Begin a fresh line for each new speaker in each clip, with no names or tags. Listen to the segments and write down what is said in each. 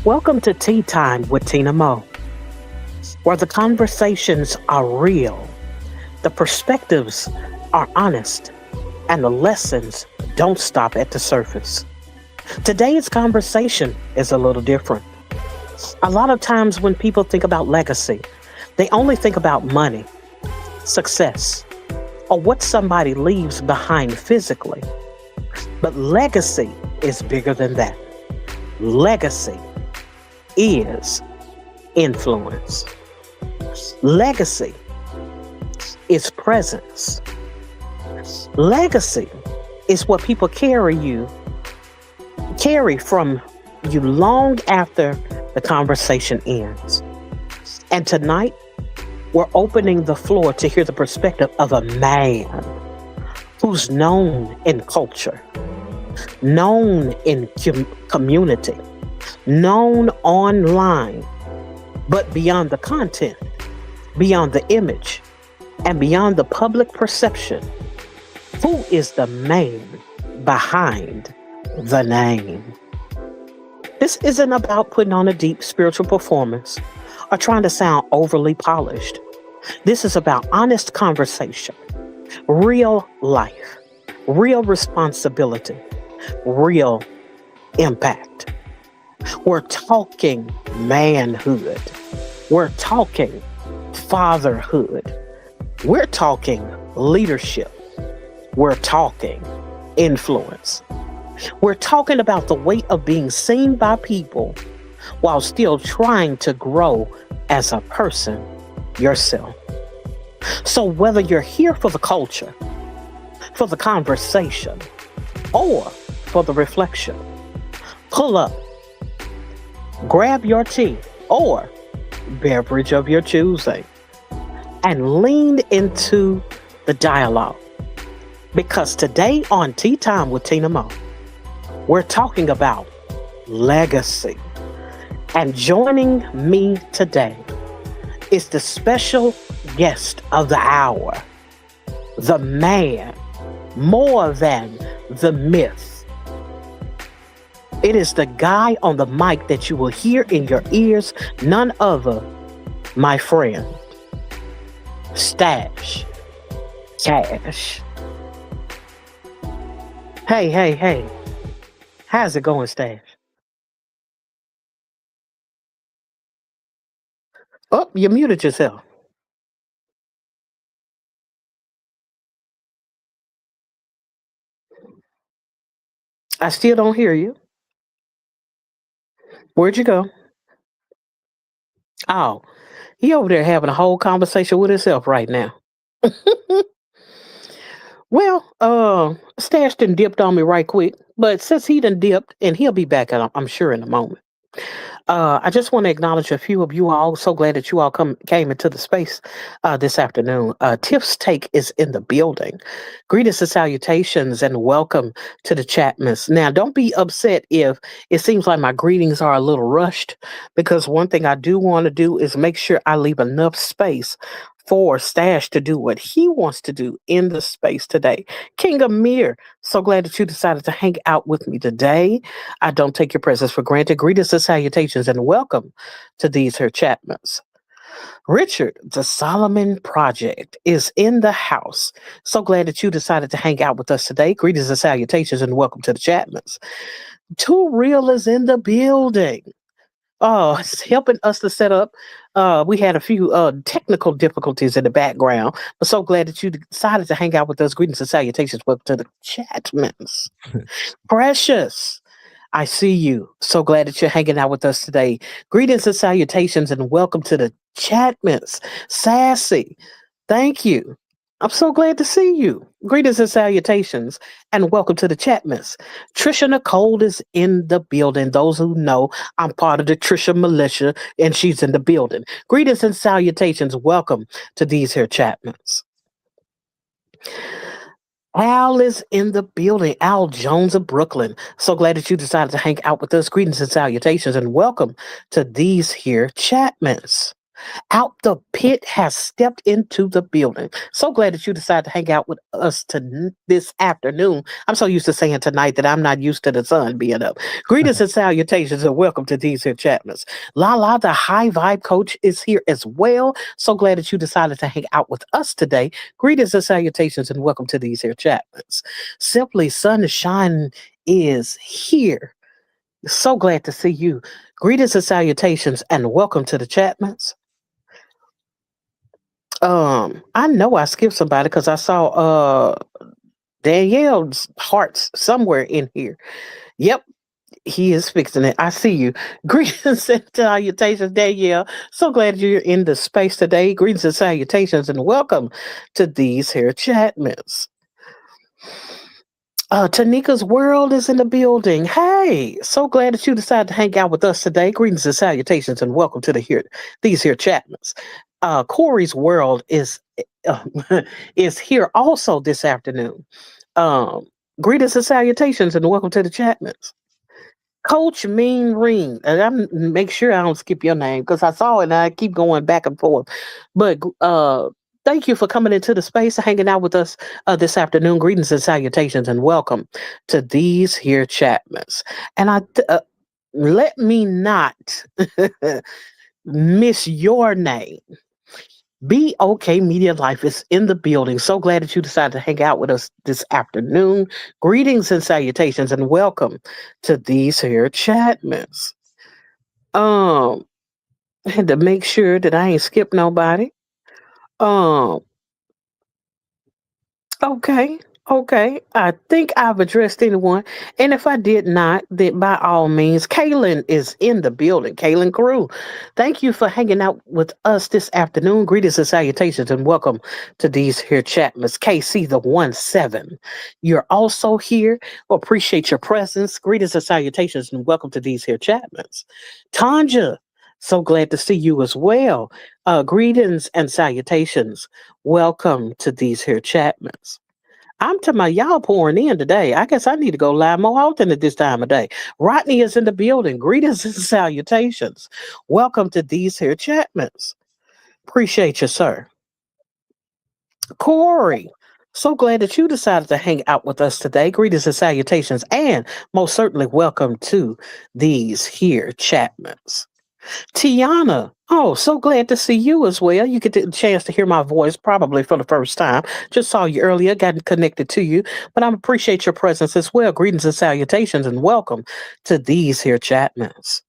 Welcome to Tea Time with TinaMo, where the conversations are real, the perspectives are honest, and the lessons don't stop at the surface. Today's conversation is a little different. A lot of times when people think about legacy, they only think about money, success, or what somebody leaves behind physically. But legacy is bigger than that. Legacy is influence. Legacy is presence. Legacy is what people carry from you long after the conversation ends. And tonight, we're opening the floor to hear the perspective of a man who's known in culture, known in community, known online, but beyond the content, beyond the image, and beyond the public perception. Who is the man behind the name? This isn't about putting on a deep spiritual performance or trying to sound overly polished. This is about honest conversation, real life, real responsibility, real impact. We're talking manhood. We're talking fatherhood. We're talking leadership. We're talking influence. We're talking about the weight of being seen by people while still trying to grow as a person yourself. So whether you're here for the culture, for the conversation, or for the reflection, pull up, grab your tea or beverage of your choosing, and lean into the dialogue. Because today on Tea Time with TinaMo, we're talking about legacy. And joining me today is the special guest of the hour, the man more than the myth. It is the guy on the mic that you will hear in your ears, none other, my friend, Stash Cash. Hey. How's it going, Stash? Oh, you muted yourself. I still don't hear you. Where'd you go? Oh, he over there having a whole conversation with himself right now. Well, Stash done dipped on me right quick, but since he done dipped, and he'll be back, I'm sure, in a moment. I just want to acknowledge a few of you all. So glad that you all came into the space this afternoon. Tiff's Take is in the building. Greetings and salutations and welcome to the Chatmas. Now, don't be upset if it seems like my greetings are a little rushed, because one thing I do want to do is make sure I leave enough space for Stash to do what he wants to do in the space today. King Amir, so glad that you decided to hang out with me today. I don't take your presence for granted. Greetings and salutations and welcome to these here Chatmans. Richard, the Solomon Project, is in the house. So glad that you decided to hang out with us today. Greetings and salutations and welcome to the Chatmans. Too Real is in the building. Oh, it's helping us to set up. We had a few technical difficulties in the background, but so glad that you decided to hang out with us. Greetings and salutations. Welcome to the Chatmans. Precious, I see you. So glad that you're hanging out with us today. Greetings and salutations and welcome to the Chatmans. Sassy, thank you. I'm so glad to see you. Greetings and salutations and welcome to the Chatmans. Trisha Nicole is in the building. Those who know, I'm part of the Trisha militia and she's in the building. Greetings and salutations. Welcome to these here Chatmans. Al is in the building. Al Jones of Brooklyn. So glad that you decided to hang out with us. Greetings and salutations and welcome to these here Chatmans. out the pit has stepped into the building. So glad that you decided to hang out with us this afternoon. I'm so used to saying tonight that I'm not used to the sun being up. Greetings and salutations and welcome to these here Chapmans. Lala, the high vibe coach, is here as well. So glad that you decided to hang out with us today. Greetings and salutations and welcome to these here Chapmans. Simply Sunshine is here. So glad to see you. Greetings and salutations and welcome to the Chapmans. I know I skipped somebody because I saw Danielle's hearts somewhere in here. Yep, he is fixing it. I see you. Greetings and salutations, Danielle. So glad you're in the space today. Greetings and salutations and welcome to these here Chatmans. Tanika's World is in the building. Hey, so glad that you decided to hang out with us today. Greetings and salutations and welcome to these here Chatmans. Corey's World uh, is here also this afternoon. Um, Greetings and salutations and welcome to the Chatmans. Coach Mean Ring, and I'm make sure I don't skip your name because I saw it and I keep going back and forth. But thank you for coming into the space and hanging out with us this afternoon. Greetings and salutations and welcome to these here Chatmans. And let me not miss your name. Be Okay Media Life is in the building. So glad that you decided to hang out with us this afternoon. Greetings and salutations and welcome to these here Chatmans. Um, I had to make sure that I ain't skip nobody. Um, Okay, okay. I think I've addressed anyone. And if I did not, then by all means, Kaylin is in the building. Kaylin Carew, thank you for hanging out with us this afternoon. Greetings and salutations and welcome to these here Chatmas. KC the 1-7. You're also here. Appreciate your presence. Greetings and salutations and welcome to these here Chatmas. Tanja, so glad to see you as well. Greetings and salutations. Welcome to these here Chatmans. I'm to my y'all pouring in today. I guess I need to go live more often at this time of day. Rodney is in the building. Greetings and salutations. Welcome to these here Chatmans. Appreciate you, sir. Corey, so glad that you decided to hang out with us today. Greetings and salutations, and most certainly welcome to these here Chatmans. Tiana, oh, so glad to see you as well. You get the chance to hear my voice probably for the first time. Just saw you earlier, got connected to you, but I appreciate your presence as well. Greetings and salutations, and welcome to these here Chatmans.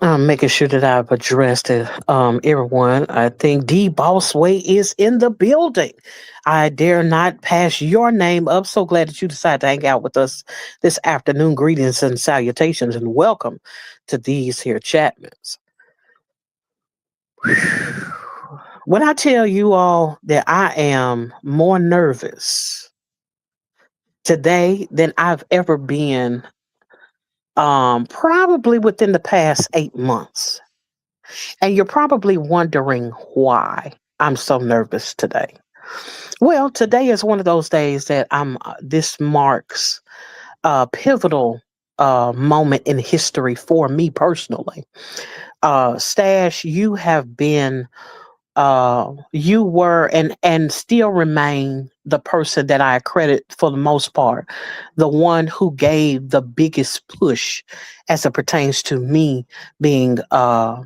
I'm making sure that I've addressed it, everyone. I think D Bossway is in the building. I dare not pass your name up. So glad that you decided to hang out with us this afternoon. Greetings and salutations, and welcome to these here Chatmans. When I tell you all that I am more nervous today than I've ever been, probably within the past 8 months. And you're probably wondering why I'm so nervous today. Well, today is one of those days that this marks a pivotal moment in history for me personally. Stash, you were and still remain the person that I credit for the most part, the one who gave the biggest push as it pertains to me being a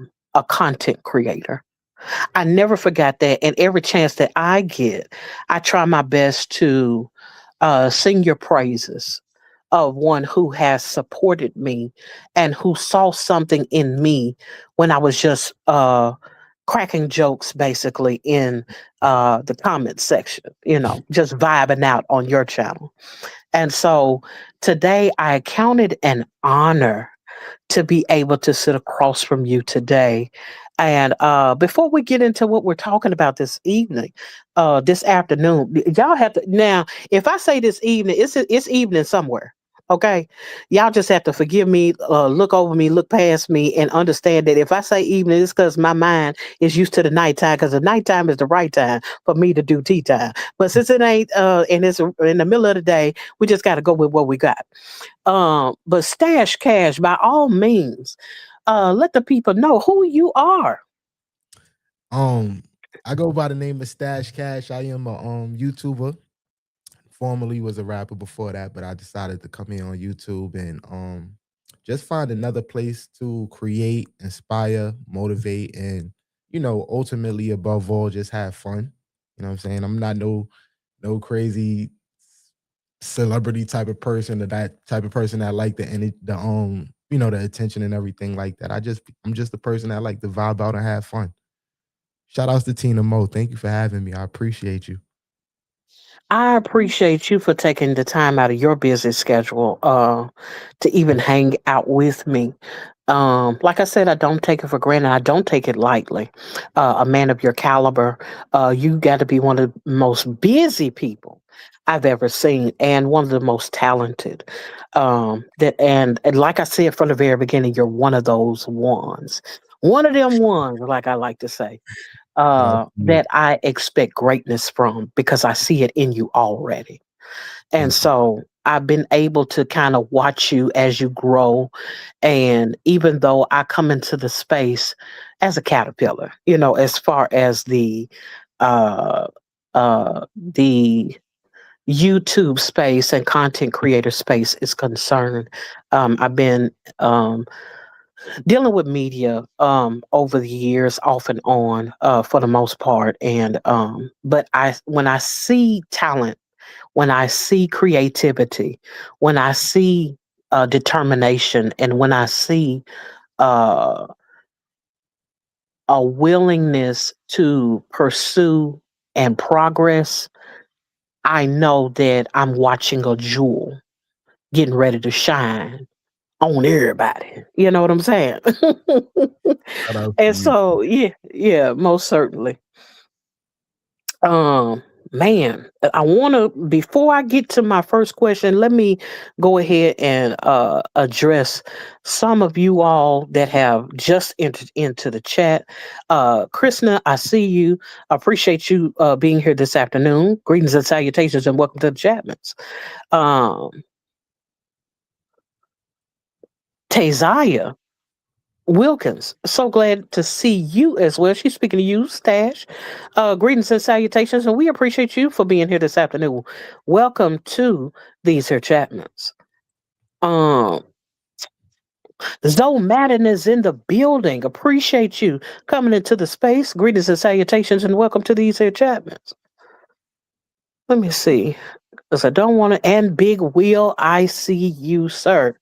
content creator. I never forgot that. And every chance that I get, I try my best to sing your praises of one who has supported me and who saw something in me when I was just cracking jokes basically in the comment section, just vibing out on your channel. And so today I count it an honor to be able to sit across from you today. And before we get into what we're talking about this evening, this afternoon, y'all have to now. If I say this evening, it's evening somewhere. Okay, y'all just have to forgive me, look over me, look past me, and understand that if I say evening, it's because my mind is used to the nighttime. Because the nighttime is the right time for me to do tea time. But since it ain't, and it's in the middle of the day, we just got to go with what we got. But stash cash by all means. Let the people know who you are.
Um, I go by the name of Stash Cash. I am a YouTuber. Formerly was a rapper before that, but I decided to come here on YouTube and just find another place to create, inspire, motivate, and ultimately above all, just have fun. You know what I'm saying? I'm not no crazy celebrity type of person or that type of person that like the attention and everything like that. I'm just the person that like to vibe out and have fun. Shout outs to Tina Mo. Thank you for having me. I appreciate you.
I appreciate you for taking the time out of your busy schedule to even hang out with me. Like I said, I don't take it for granted. I don't take it lightly. A man of your caliber, you got to be one of the most busy people I've ever seen, and one of the most talented. And like I said from the very beginning, you're one of those ones, one of them ones, like I like to say,
Absolutely.
that I expect greatness from because I see it in you already. And
Thank you.
so I've been able to kind of watch you as you grow. And even though I come into the space as a caterpillar, as far as uh, the YouTube space and content creator space is concerned, I've been dealing with media over the years off and on for the most part, and but I when I see talent, when I see creativity, when I see determination, and when I see uh a willingness to pursue and progress, I know that I'm watching a jewel getting ready to shine on everybody. You know what I'm saying?
Shout out to
And
you.
so, yeah, yeah, most certainly. Um, Man, I want to before I get to my first question, let me go ahead and address some of you all that have just entered into the chat. Krishna, I see you. I appreciate you being here this afternoon. Greetings and salutations, and welcome to the Chapmans. Um, Taziah Wilkins, so glad to see you as well. She's speaking to you, Stash. Greetings and salutations, and we appreciate you for being here this afternoon. Welcome to these here Chapmans. Um, Zoe Madden is in the building. Appreciate you coming into the space. Greetings and salutations, and welcome to these here Chapmans. Let me see. Because I don't want to. And Big Wheel, I see you, sir.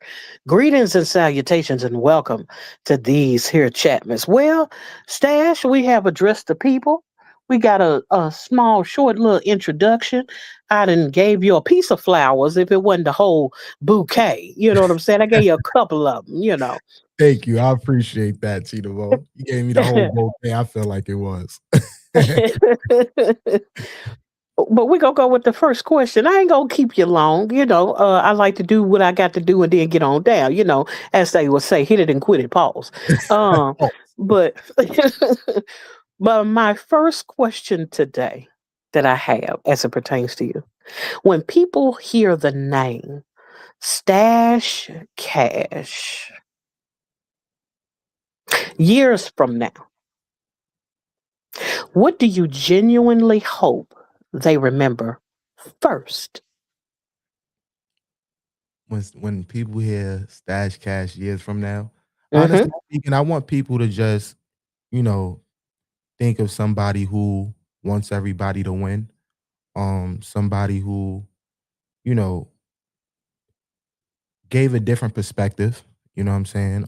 Greetings and salutations, and welcome to these here Chapmans. Well, Stash, we have addressed the people. We got a small, short little introduction. I done gave you a piece of flowers if it wasn't the whole bouquet. You know what I'm saying? I gave you a couple of them.
Thank you. I appreciate that, Tina Mo. You gave me the whole bouquet. I feel like it was.
But we gonna go with the first question. I ain't gonna keep you long. I like to do what I got to do and then get on down. As they would say, hit it and quit it. Pause. Um,
Oh,
but but my first question today that I have, as it pertains to you, when people hear the name Stash Cash, years from now, what do you genuinely hope they remember first?
when people hear Stash Cash years from now,
Mm-hmm.
honestly speaking, I want people to just, you know, think of somebody who wants everybody to win. Somebody who, you know, gave a different perspective, you know what I'm saying?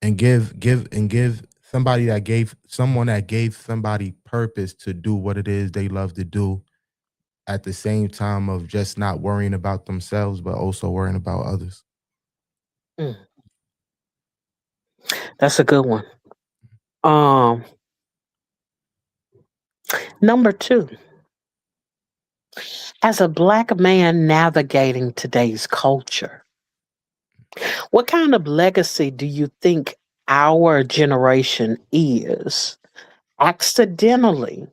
And give someone that gave somebody purpose to do what it is they love to do at the same time of just not worrying about themselves but also worrying about others.
Mm, that's a good one. Um, Number two, as a black man navigating today's culture, what kind of legacy do you think our generation is accidentally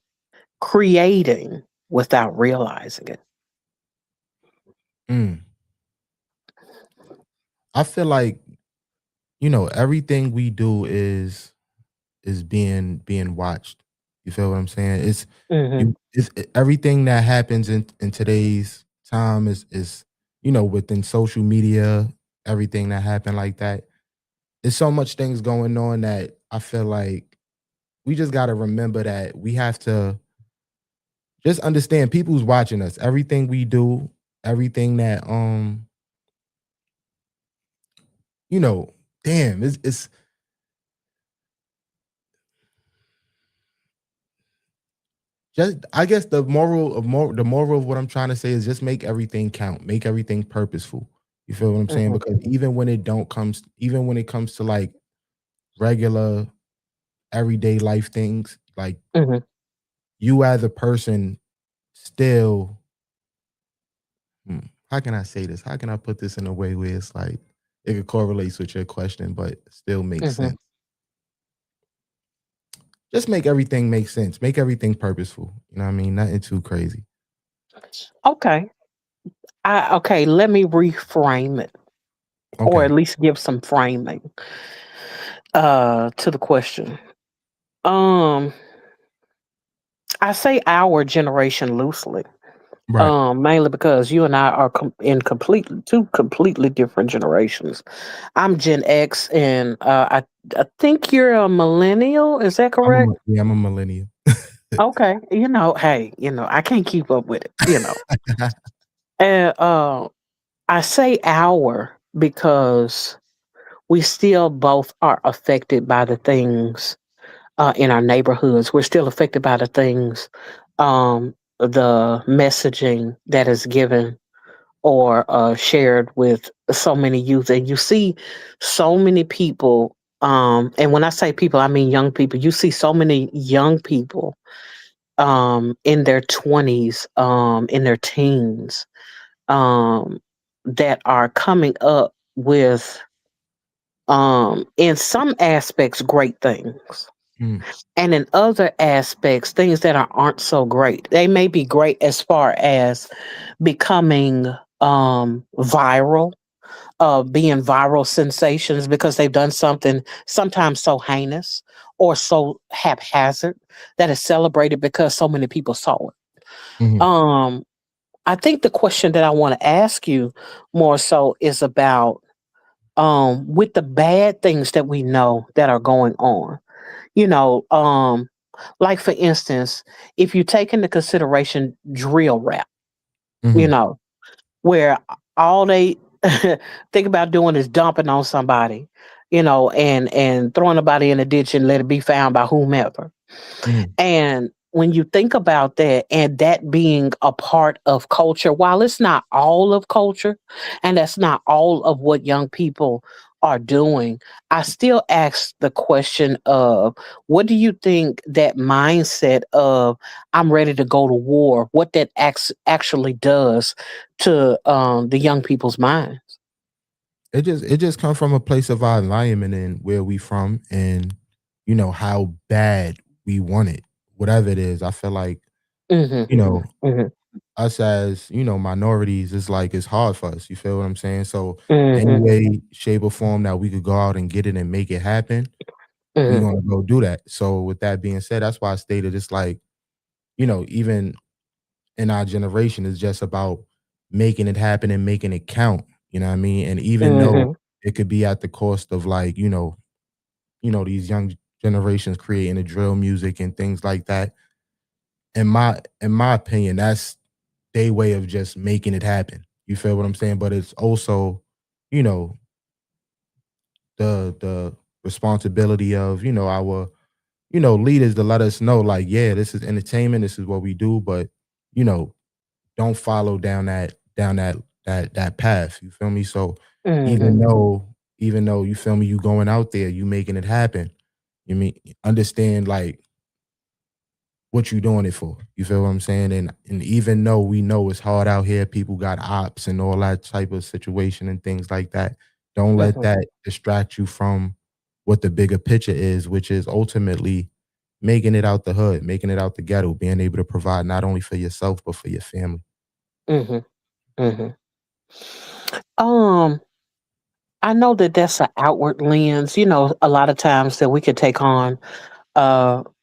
creating without realizing it?
Mm. I feel like, everything we do is being watched. You feel what I'm saying?
Mhm.
It's everything that happens in today's time is within social media, everything that happened like that. There's so much things going on that I feel like we just got to remember that we have to just understand people's watching us. Everything we do, everything that you know, damn, it's just I guess the moral of what I'm trying to say is just make everything count, make everything purposeful. You feel what I'm saying?
Mhm.
Because even when it comes to like regular everyday life things, like
Mhm.
you as a person still hmm, how can I say this? How can I put this in a way where it's like it correlates with your question, but still makes
Mhm.
sense? Just make everything make sense. Make everything purposeful. You know what I mean? Nothing too crazy.
Okay. Okay, let me reframe it or
Okay.
at least give some framing to the question. Um I say our generation loosely.
Right.
Mainly because you and I are in two completely different generations. I'm Gen X, and I think you're a millennial. Is that correct?
I'm a millennial.
Okay, hey, I can't keep up with it. And I say our because we still both are affected by the things in our neighborhoods. We're still affected by the things, the messaging that is given or shared with so many youth. And you see so many people, and when I say people, I mean young people. You see so many young people in their 20s, in their teens, um, that are coming up with, in some aspects, great things.
Mm,
And in other aspects, things that aren't so great. They may be great as far as becoming viral, being viral sensations because they've done something sometimes so heinous or so haphazard that is celebrated because so many people saw it.
mhm,
Um, I think the question that I want to ask you more so is about, with the bad things that we know that are going on. You know, like for instance, if you take into consideration drill rap, you
mhm,
know, where all they think about doing is dumping on somebody, and throwing the body in a ditch and let it be found by whomever.
mhm.
And when you think about that and that being a part of culture, while it's not all of culture and that's not all of what young people are doing, I still ask the question of what do you think that mindset of I'm ready to go to war, what that actually does to the young people's minds?
It just comes from a place of our environment and where we from and how bad we want it. Whatever it is. I feel like,
Hmm.
you know,
Hmm.
us as, minorities, it's like it's hard for us. You feel what I'm saying? So any
Hmm.
way, shape, or form that we could go out and get it and make it happen, we
Hmm.
gonna go do that. So with that being said, that's why I stated it's like, even in our generation, it's just about making it happen and making it count. You know what I mean? And even though
Hmm.
it could be at the cost of like, these young generations creating the drill music and things like that. In my opinion, that's their way of just making it happen. You feel what I'm saying? But it's also, you know, the responsibility of, our, leaders to let us know, like, yeah, this is entertainment, this is what we do, but you know, don't follow down that path. You feel me? So
Hmm.
even though you feel me, you going out there, you making it happen. You mean understand like what you doing it for. You feel what I'm saying? And even though we know it's hard out here, people got ops and all that type of situation and things like that. Don't let
Hmm.
that distract you from what the bigger picture is, which is ultimately making it out the hood, making it out the ghetto, being able to provide not only for yourself but for your family.
Hmm. Hmm. Um, I know that that's an outward lens, a lot of times that we could take on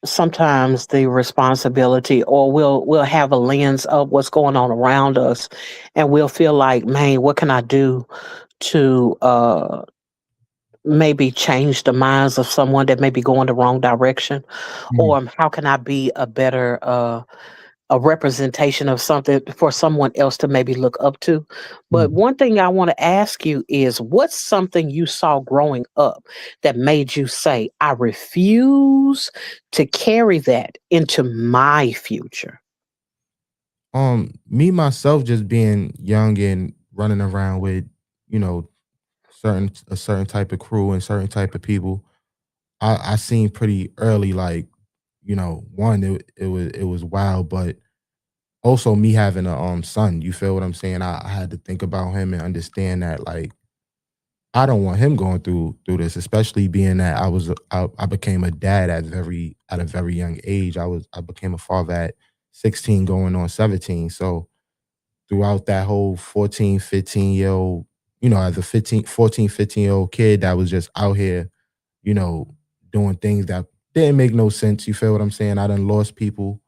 sometimes the responsibility, or we'll have a lens of what's going on around us, and we'll feel like, man, what can I do to maybe change the minds of someone that may be going the wrong direction,
Mhm,
or how can I be a better a representation of something for someone else to maybe look up to. But
mhm.
one thing I want to ask you is, what's something you saw growing up that made you say, I refuse to carry that into my future?
Me myself just being young and running around with, you know, a certain type of crew and certain type of people. I seen pretty early, like, one, it was wild, but also me having a son, you feel what I'm saying? I had to think about him and understand that, like, I don't want him going through this, especially being that I became a dad at a very young age. I became a father at 16 going on 17. So throughout that whole 14, 15-year old, as a 15-year old kid that was just out here, you know, doing things that didn't make no sense. You feel what I'm saying? I done lost people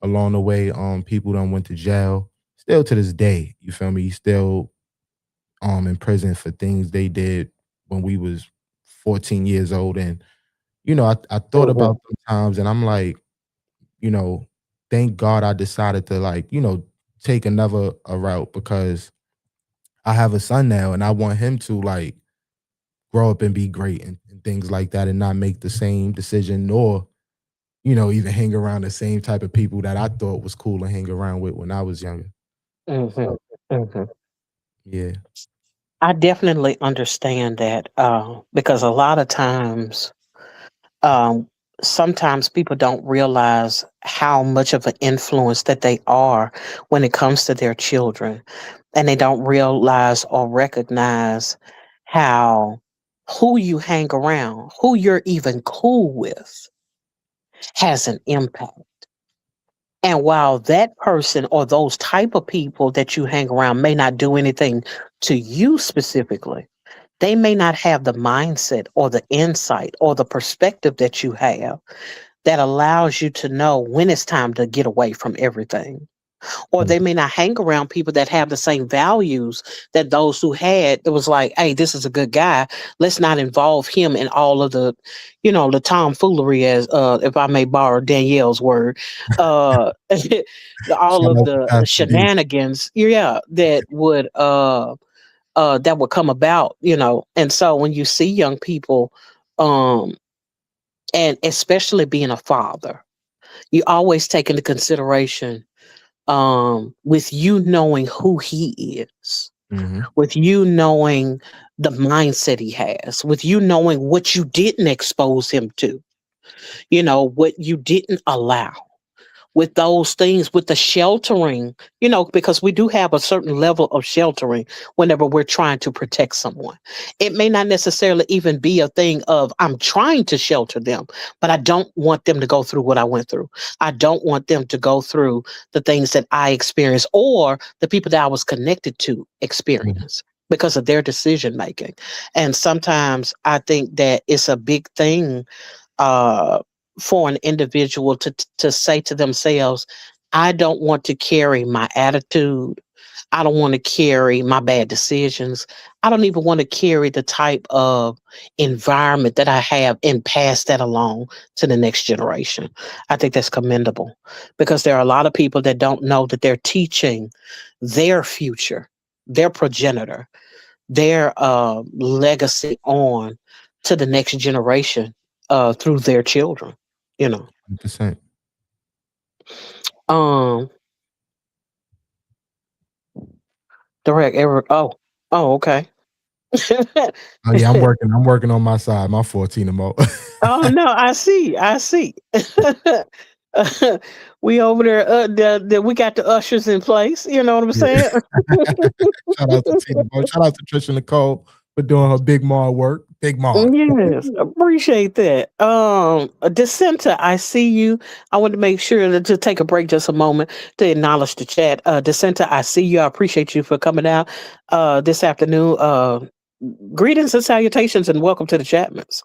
along the way. People done went to jail. Still to this day, you feel me? Still in prison for things they did when we was 14 years old. And, I thought
Mhm.
about the times and I'm like, you know, thank God I decided to, like, take another a route because I have a son now and I want him to, like, grow up and be great and things like that and not make the same decision nor, even hang around the same type of people that I thought was cool to hang around with when I was younger.
Mhm.
So,
Mhm.
yeah.
I definitely understand that because a lot of times, um, sometimes people don't realize how much of an influence that they are when it comes to their children, and they don't realize or recognize how who you hang around, who you're even cool with, has an impact. And while that person or those type of people that you hang around may not do anything to you specifically, they may not have the mindset or the insight or the perspective that you have that allows you to know when it's time to get away from everything. Or they may not hang around people that have the same values that those who had. It was like, hey, this is a good guy. Let's not involve him in all of the, the tomfoolery, as if I may borrow Danielle's word, uh, all
Shout
of
out to
the
Pastor D.
shenanigans, yeah, that would come about, And so when you see young people, um, and especially being a father, you always take into consideration, with you knowing who he is,
Mhm.
with you knowing the mindset he has, with you knowing what you didn't expose him to, what you didn't allow, with those things, with the sheltering, because we do have a certain level of sheltering whenever we're trying to protect someone. It may not necessarily even be a thing of I'm trying to shelter them, but I don't want them to go through what I went through. I don't want them to go through the things that I experienced or the people that I was connected to
Mhm.
experience because of their decision making. And sometimes I think that it's a big thing, uh, for an individual to say to themselves, I don't want to carry my attitude. I don't want to carry my bad decisions. I don't even want to carry the type of environment that I have and pass that along to the next generation. I think that's commendable because there are a lot of people that don't know that they're teaching their future, their progenitor, their legacy on to the next generation through their children. You know,
100%.
um, direct ever. Oh, okay.
Oh, yeah, I'm working on my side, my 14 mo.
Oh no, I see. I see. We over there. We got the ushers in place. You know what I'm
Yeah.
saying?
Shout out to Tina Mo. Shout out to Trisha Nicole for doing her Big Mar work. Big Mar.
Yes, appreciate that. Dissenta, I see you. I want to make sure to take a break just a moment to acknowledge the chat. Dissenta, I see you. I appreciate you for coming out this afternoon. Greetings and salutations, and welcome to the Chapmans.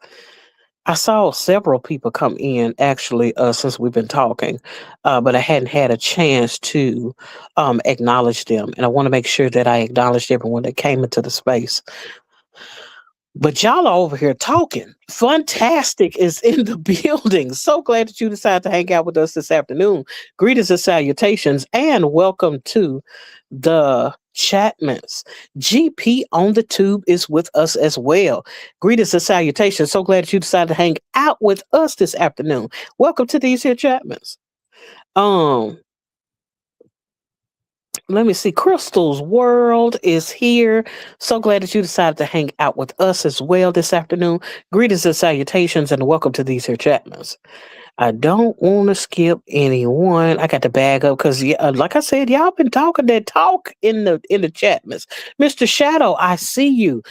I saw several people come in actually since we've been talking, but I hadn't had a chance to acknowledge them, and I want to make sure that I acknowledged everyone that came into the space. But y'all are over here talking. Fantastic is in the building. So glad that you decided to hang out with us this afternoon. Greetings and salutations, and welcome to the Chatmans. GP on the tube is with us as well. Greetings and salutations. So glad that you decided to hang out with us this afternoon. Welcome to these here Chatmans. Um, Let me see. Crystal's World is here. So glad that you decided to hang out with us as well this afternoon. Greetings and salutations, and welcome to these here Chatmans. I don't want to skip anyone. I got to bag up because, yeah, like I said, y'all been talking that talk in the Chatmans. Mr. Shadow, I see you.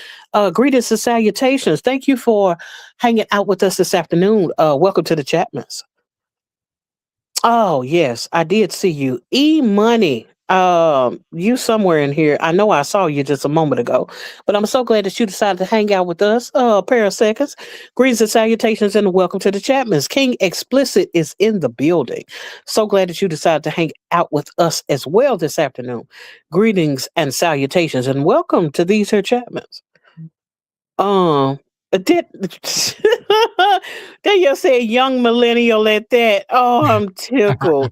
Greetings and salutations. Thank you for hanging out with us this afternoon. Welcome to the Chatmans. Oh, yes, I did see you. E Money. You somewhere in here. I know I saw you just a moment ago, but I'm so glad that you decided to hang out with us. A pair of seconds. Greetings and salutations, and welcome to the Chapmans. King Explicit is in the building. So glad that you decided to hang out with us as well this afternoon. Greetings and salutations, and welcome to these here Chapmans. Um, did they just say young millennial at that? Oh, I'm tickled.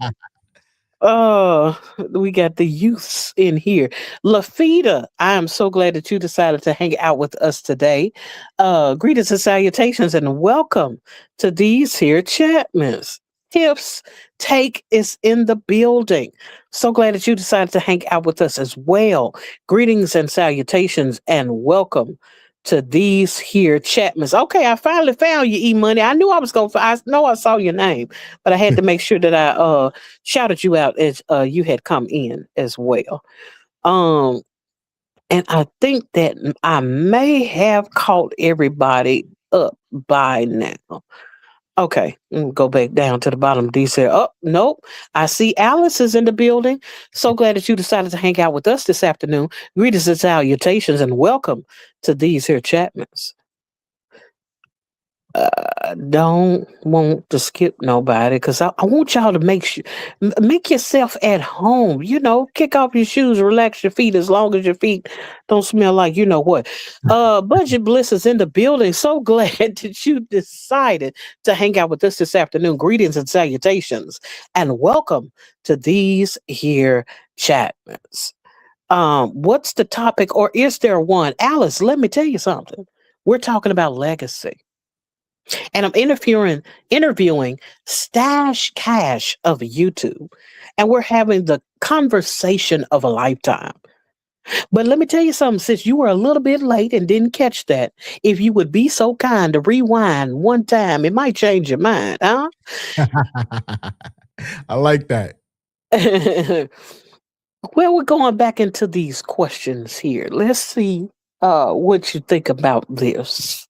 Oh, we got the youths in here. Lafita, I am so glad that you decided to hang out with us today. Greetings and salutations, and welcome to these here Chapmans. Tips Take is in the building. So glad that you decided to hang out with us as well. Greetings and salutations, and welcome to these here Chapmans. Okay, I finally found you, E Money. I knew I was gonna. I know I saw your name, but I had to make sure that I shouted you out as you had come in as well. Um, and I think that I may have caught everybody up by now. Okay, go back down to the bottom. D said, "Oh nope, I see Alice is in the building. So glad that you decided to hang out with us this afternoon. Greetings and salutations, and welcome to these here Chapmans." Don't want to skip nobody because I want y'all to make yourself at home. Kick off your shoes, relax your feet as long as your feet don't smell like you know what. Budget Bliss is in the building. So glad that you decided to hang out with us this afternoon. Greetings and salutations, and welcome to these here Chatmans. What's the topic, or is there one? Alice, let me tell you something. We're talking about legacy, and I'm interviewing Stash Cash of YouTube, and we're having the conversation of a lifetime. But let me tell you something, since you were a little bit late and didn't catch that, if you would be so kind to rewind one time, it might change your mind, huh?
I like that.
Well, we're going back into these questions here. Let's see what you think about this.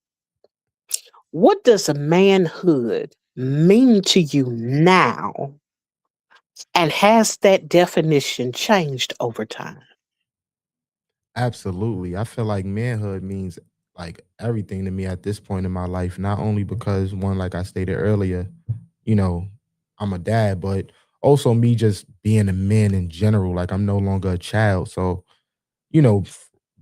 What does manhood mean to you now? And has that definition changed over time?
Absolutely. I feel like manhood means like everything to me at this point in my life, not only because one, like I stated earlier, you know, I'm a dad, but also me just being a man in general. Like I'm no longer a child. So,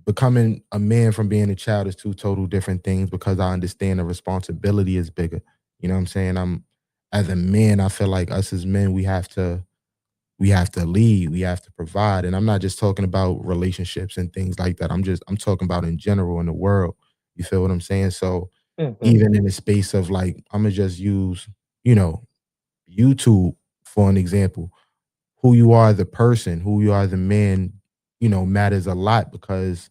becoming a man from being a child is two total different things because I understand the responsibility is bigger. You know what I'm saying? As a man, I feel like us as men, we have to lead, we have to provide. And I'm not just talking about relationships and things like that. I'm talking about in general in the world. You feel what I'm saying? So
Mhm,
even in the space of like, I'm gonna just use, you know, YouTube for an example. Who you are as a person, who you are as a man, matters a lot because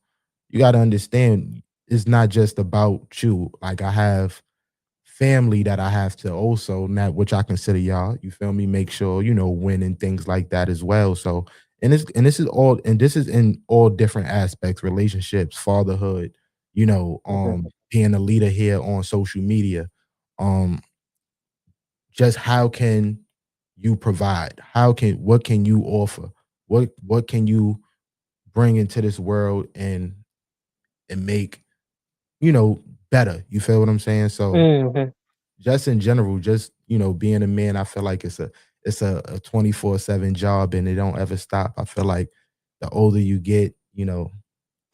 you gotta understand it's not just about you. Like I have family that I have to also not which I consider y'all, you feel me, make sure, win and things like that as well. So this is in all different aspects, relationships, fatherhood,
mhm,
being a leader here on social media. Um, just how can you provide? What can you offer? What can you bring into this world and make you know, better. You feel what I'm saying? So
Mhm.
just in general, just being a man, I feel like it's a 24/7 job and it don't ever stop. I feel like the older you get, the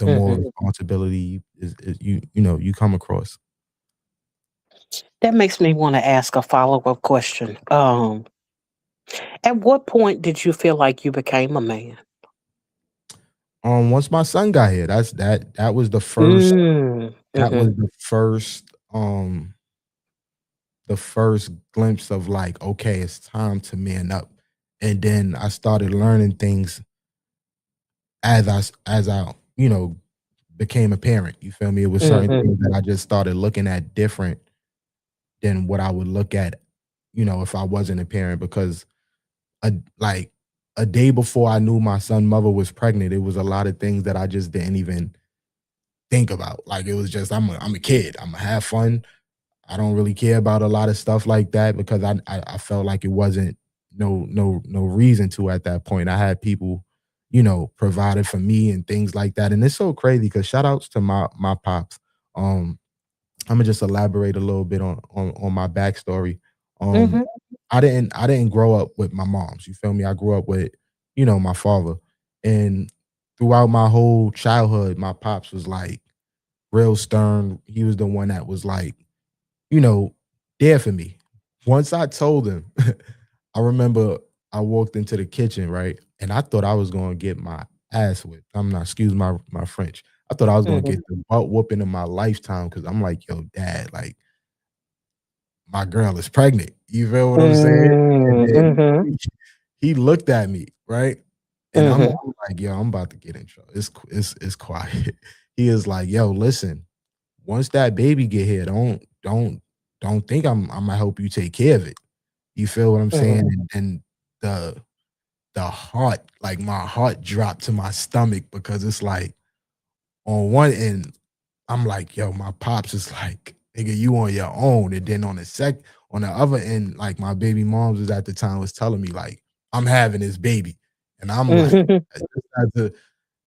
more
Mhm.
responsibility is you come across.
That makes me wanna ask a follow-up question. At what point did you feel like you became a man?
Once my son got here, that was the first
Mm.
that was
Mhm.
the first glimpse of like, okay, it's time to man up. And then I started learning things as I became a parent. You feel me? It was certain
Mhm.
things that I just started looking at different than what I would look at, if I wasn't a parent because a like a day before I knew my son mother was pregnant, it was a lot of things that I just didn't even think about. Like it was just I'm a kid. I'm gonna have fun. I don't really care about a lot of stuff like that because I felt like it wasn't no reason to at that point. I had people, provided for me and things like that. And it's so crazy because shout outs to my pops. Um, Imma just elaborate a little bit on my backstory. Um,
Mhm.
I didn't grow up with my moms, you feel me? I grew up with, my father. And throughout my whole childhood, my pops was like real stern. He was the one that was like, you know, there for me. Once I told him, I remember I walked into the kitchen, right? And I thought I was gonna get my ass whipped. I'm not, excuse my French. I thought I was gonna get
Mhm.
the butt whooping in my lifetime because I'm like, yo, dad, like my girl is pregnant. You feel what I'm saying? And
Mm.
then
Mhm.
he looked at me, right? And
Mhm.
I'm like, yo, I'm about to get in trouble. It's quiet. He is like, yo, listen, once that baby get here, don't think Imma help you take care of it. You feel what I'm saying?
Mhm.
And the the heart, like my heart dropped to my stomach because it's like on one end, I'm like, yo, my pops is like, nigga, you on your own. And then on the other end, like my baby moms was at the time was telling me like, I'm having this baby. And I'm like,
Mhm.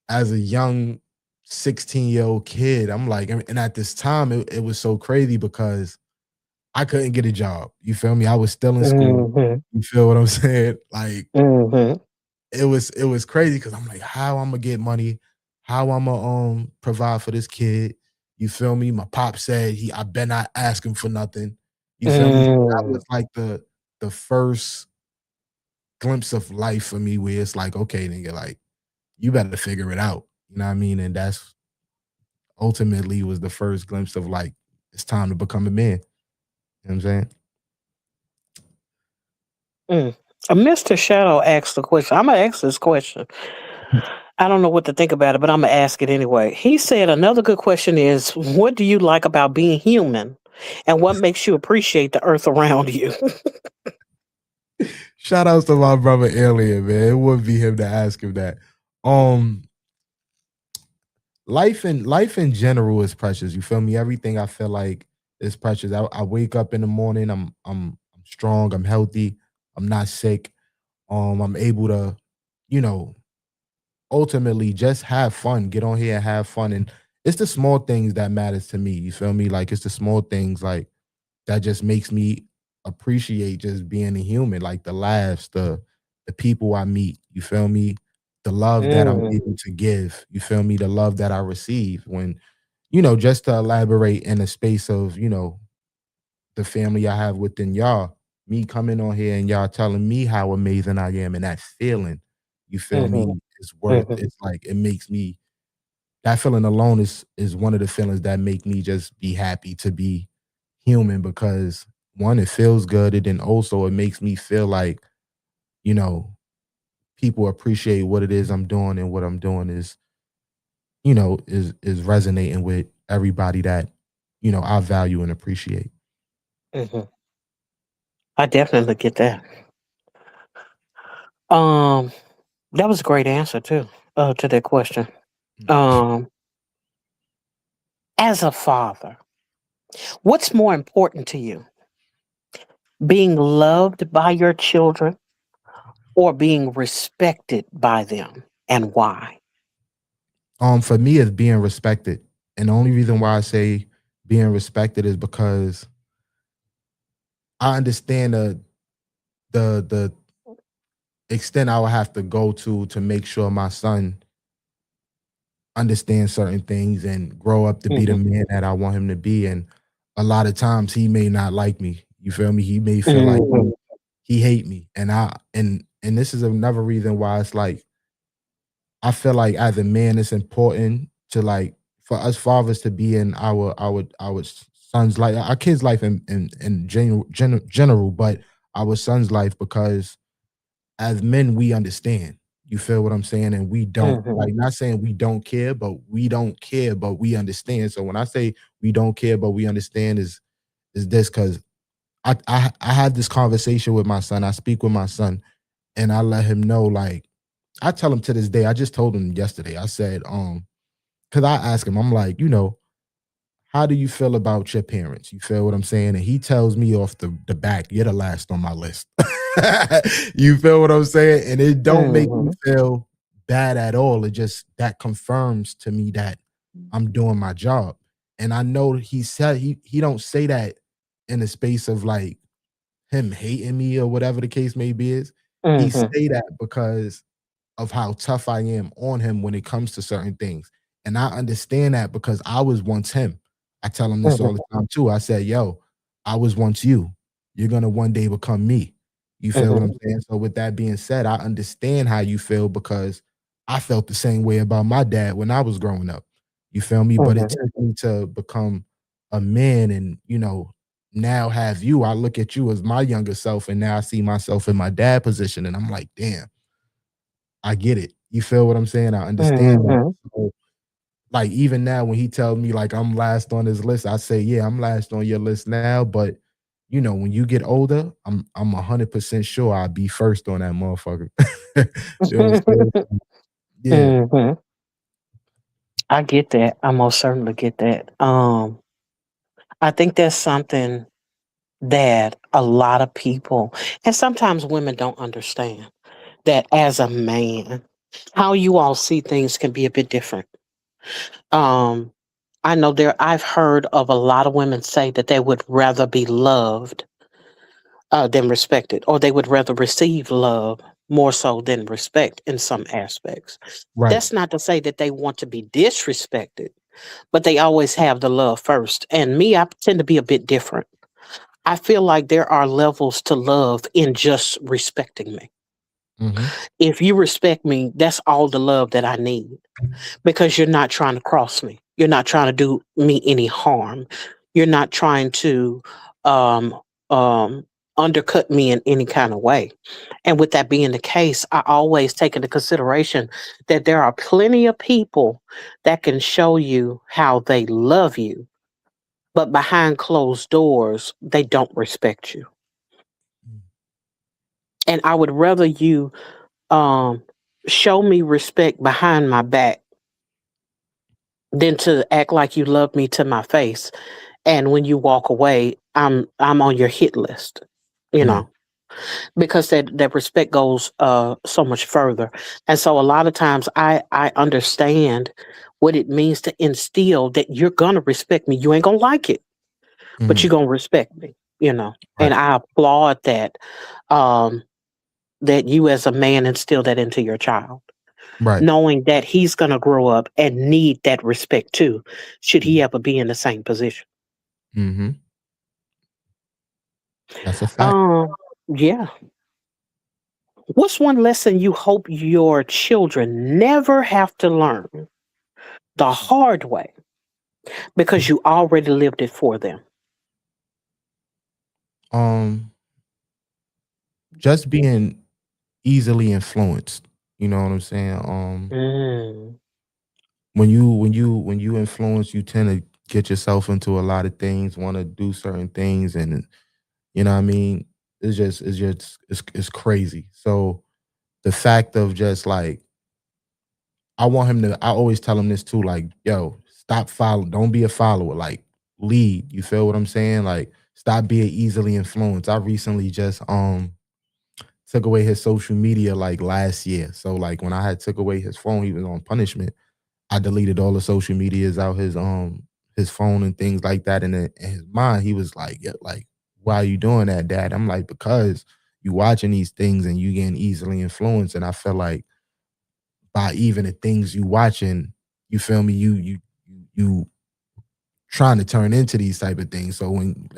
as a young 16-year-old kid, I'm like, and at this time it was so crazy because I couldn't get a job. You feel me? I was still in school.
Mhm.
You feel what I'm saying? Like
Mhm.
it was crazy because I'm like, how I'm gonna get money, how I'm gonna provide for this kid. You feel me? My pop said I better not ask him for nothing. You feel me? So that
Mm.
was like the first glimpse of life for me where it's like, okay, nigga, like you better figure it out. You know what I mean? And that's ultimately was the first glimpse of like it's time to become a man. You know what I'm saying?
Mm. Mr. Shadow asked the question. I'm gonna ask this question. I don't know what to think about it, but I'm gonna ask it anyway. He said another good question is, what do you like about being human, and what makes you appreciate the earth around you?
Shout outs to my brother Alien, man. It wouldn't be him to ask him that. Um, life in general is precious. You feel me? Everything I feel like is precious. I wake up in the morning. I'm strong. I'm healthy. I'm not sick. I'm able to, you know, ultimately just have fun. Get on here and have fun. And it's the small things that matters to me. You feel me? Like it's the small things like that just makes me appreciate just being a human, like the laughs, the people I meet, you feel me? The love that I'm
Mm.
able to give, you feel me? The love that I receive when, just to elaborate in the space of, the family I have within y'all, me coming on here and y'all telling me how amazing I am and that feeling, you feel
Mhm.
me, is worth
Mhm.
it's like it makes me that feeling alone is one of the feelings that make me just be happy to be human because one, it feels good, and then also it makes me feel like, you know, people appreciate what it is I'm doing and what I'm doing is resonating with everybody that, I value and appreciate.
Mhm. I definitely get that. Um, that was a great answer too, to that question. Um, as a father, what's more important to you? Being loved by your children or being respected by them, and why?
For me, it's being respected And the only reason why I say being respected is because I understand the extent I would have to go to make sure my son understand certain things and grow up to be the
Mhm.
man that I want him to be. And a lot of times he may not like me. You feel me? He may feel like
Mhm.
he hate me. And this is another reason why it's like I feel like as a man, it's important to like for us fathers to be in our son's life, our kids' life in general, but our son's life because as men, we understand. You feel what I'm saying? And we don't
Mhm.
like not saying we don't care, but we don't care, but we understand. So when I say we don't care, but we understand is this because I had this conversation with my son. I speak with my son and I let him know, like, I tell him to this day, I just told him yesterday. I said, because I ask him, I'm like, how do you feel about your parents? You feel what I'm saying? And he tells me off the back, you're the last on my list. You feel what I'm saying? And it don't make me
Mhm.
feel bad at all. It just that confirms to me that I'm doing my job. And I know he said he don't say that in the space of like him hating me or whatever the case may be is. He
Mhm.
say that because of how tough I am on him when it comes to certain things. And I understand that because I was once him. I tell him this all the
Mhm.
time too. I said, yo, I was once you. You're gonna one day become me. You feel what
Mhm.
I'm saying? So with that being said, I understand how you feel because I felt the same way about my dad when I was growing up. You feel me? But it
Mhm.
took me to become a man and now have you. I look at you as my younger self, and now I see myself in my dad position, and I'm like, damn, I get it. You feel what I'm saying? I understand that.
Mhm.
So, like, even now when he tells me, like, I'm last on his list, I say, "Yeah, I'm last on your list now, but, when you get older, I'm 100% sure I'll be first on that motherfucker." You know what I'm saying? Yeah.
Mhm. I get that. I most certainly get that. I think that's something that a lot of people, and sometimes women don't understand, that as a man, how you all see things can be a bit different. Um, I know I've heard of a lot of women say that they would rather be loved than respected, or they would rather receive love more so than respect in some aspects.
Right.
That's not to say that they want to be disrespected, but they always have the love first. And me, I tend to be a bit different. I feel like there are levels to love in just respecting me.
Mhm.
If you respect me, that's all the love that I need, because you're not trying to cross me. You're not trying to do me any harm. You're not trying to um, um, undercut me in any kind of way. And with that being the case, I always take into consideration that there are plenty of people that can show you how they love you, but behind closed doors, they don't respect you.
Mm.
And I would rather you um, show me respect behind my back than to act like you love me to my face. And when you walk away, I'm on your hit list, you
Mm.
know, because that respect goes so much further. And so a lot of times I understand what it means to instill that you're gonna respect me. You ain't gonna like it, but you're
Mhm.
gonna respect me, you know. And
Right.
I applaud um that you as a man instill that into your child,
Right.
knowing that he's gonna grow up and need that respect too, should he
Mhm.
ever be in the same position.
Mhm. That's a fact.
Um, yeah. What's one lesson you hope your children never have to learn the hard way because you already lived it for them?
Um, just being easily influenced, you know what I'm saying?
Mm,
When you influence, you tend to get yourself into a lot of things, want to do certain things, and you know what I mean. It's crazy. So the fact of just like I want him to. I always tell him this too. Like, yo, stop follow. Don't be a follower. Like, lead. You feel what I'm saying? Like, stop being easily influenced. I recently just took away his social media like last year. So like when I had took away his phone, he was on punishment. I deleted all the social medias out his phone and things like that. And in his mind, he was like, yeah, like, why are you doing that, Dad? I'm like, because you watching these things and you getting easily influenced. And I feel like by even the things you watching, you feel me, you trying to turn into these type of things. So when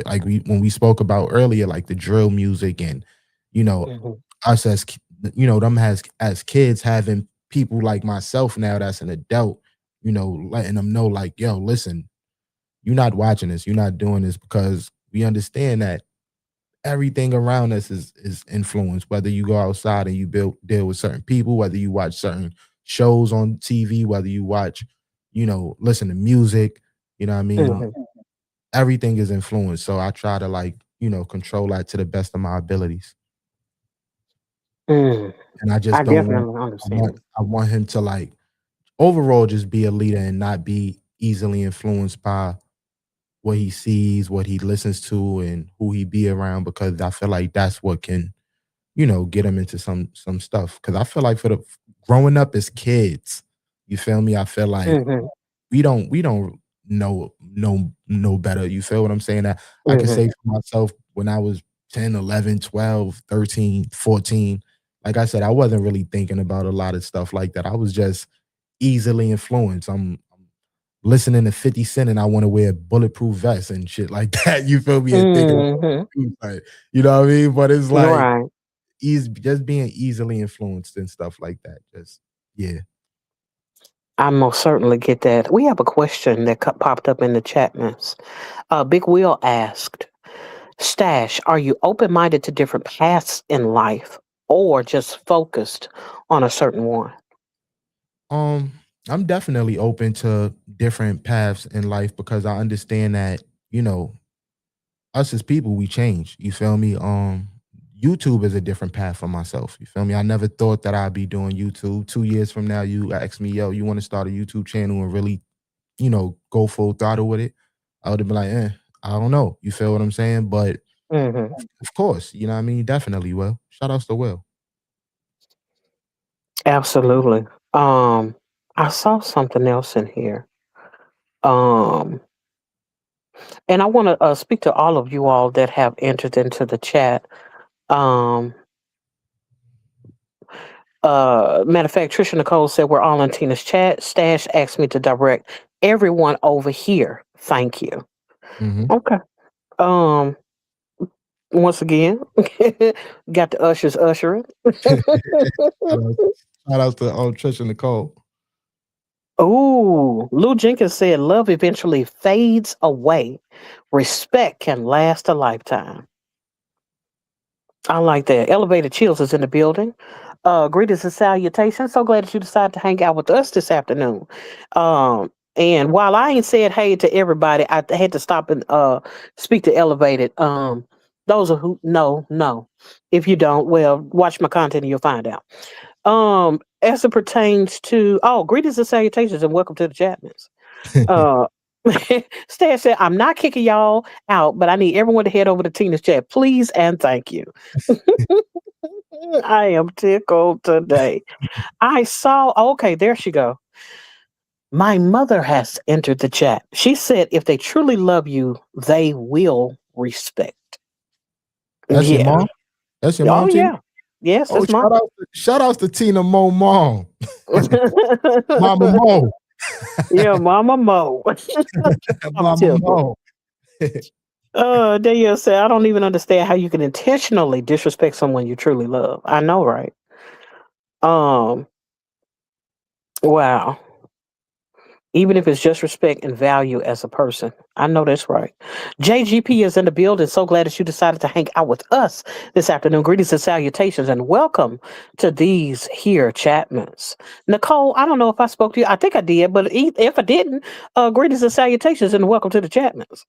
we spoke about earlier, like the drill music and you know
Mhm.
us as them as kids having people like myself now that's an adult, letting them know like, yo, listen, you're not watching this, you're not doing this because we understand that everything around us is influence. Whether you go outside and you deal with certain people, whether you watch certain shows on TV, whether you watch, listen to music, you know what I mean?
Mhm.
Everything is influenced. So I try to like, control that to the best of my abilities.
Mm.
And I just
I
don't want
definitely
I want
understand.
I want him to like overall just be a leader and not be easily influenced by what he sees, what he listens to, and who he be around because I feel like that's what can, get him into some stuff. Cause I feel like for the growing up as kids, you feel me? I feel like
Mhm.
we don't know better. You feel what I'm saying? That I can
Mhm.
say for myself when I was 10, 11, 12, 13, 14. Like I said, I wasn't really thinking about a lot of stuff like that. I was just easily influenced. I'm listening to 50 Cent and I want to wear bulletproof vests and shit like that. You feel me? And thinking
Mhm.
like, you know what I mean? But it's like
Right.
just being easily influenced and stuff like that. Just yeah.
I most certainly get that. We have a question that popped up in the chat, miss. Big Will asked, Stash, are you open minded to different paths in life or just focused on a certain one?
Um, I'm definitely open to different paths in life because I understand that, you know, us as people, we change. You feel me? YouTube is a different path for myself. You feel me? I never thought that I'd be doing YouTube. 2 years from now, you ask me, yo, you want to start a YouTube channel and really, go full throttle with it? I would have been like, I don't know. You feel what I'm saying? But
Hmm.
of course, you know what I mean? Definitely will. Shout outs to Will.
Absolutely. Um, I saw something else in here. Um, and I want to speak to all of you all that have entered into the chat. Um, Matter of fact, Trisha Nicole said we're all in Tina's chat. Stash asked me to direct everyone over here. Thank you.
Hmm.
Okay. Um, Once again, got the ushers ushering.
Shout outs shout outs to Trisha Nicole.
Ooh, Lou Jenkins said love eventually fades away. Respect can last a lifetime. I like that. Elevated Chills is in the building. Greetings and salutations. So glad that you decided to hang out with us this afternoon. And while I ain't said hey to everybody, I had to stop and speak to Elevated. Those are who no. If you don't, well, watch my content and you'll find out. As it pertains to greetings and salutations and welcome to the Chapmans. Uh Stan said, I'm not kicking y'all out, but I need everyone to head over to Tina's chat, please and thank you. I am tickled today. I saw, okay, there she go. My mother has entered the chat. She said, if they truly love you, they will respect.
That's your
Yeah.
mom? That's your
Oh,
mom, Tina?
yeah. Yes,
Oh,
that's mom.
shout outs to TinaMo mom. Mama Mo.
Yeah, Mama Mo. I'm
Mama
tickled.
Mo.
Danielle said, I don't even understand how you can intentionally disrespect someone you truly love. I know, right? Um, wow. Even if it's just respect and value as a person. I know that's right. JGP is in the building. So glad that you decided to hang out with us this afternoon. Greetings and salutations and welcome to these here Chapmans. Nicole, I don't know if I spoke to you. I think I did, but if I didn't, greetings and salutations and welcome to the Chapmans.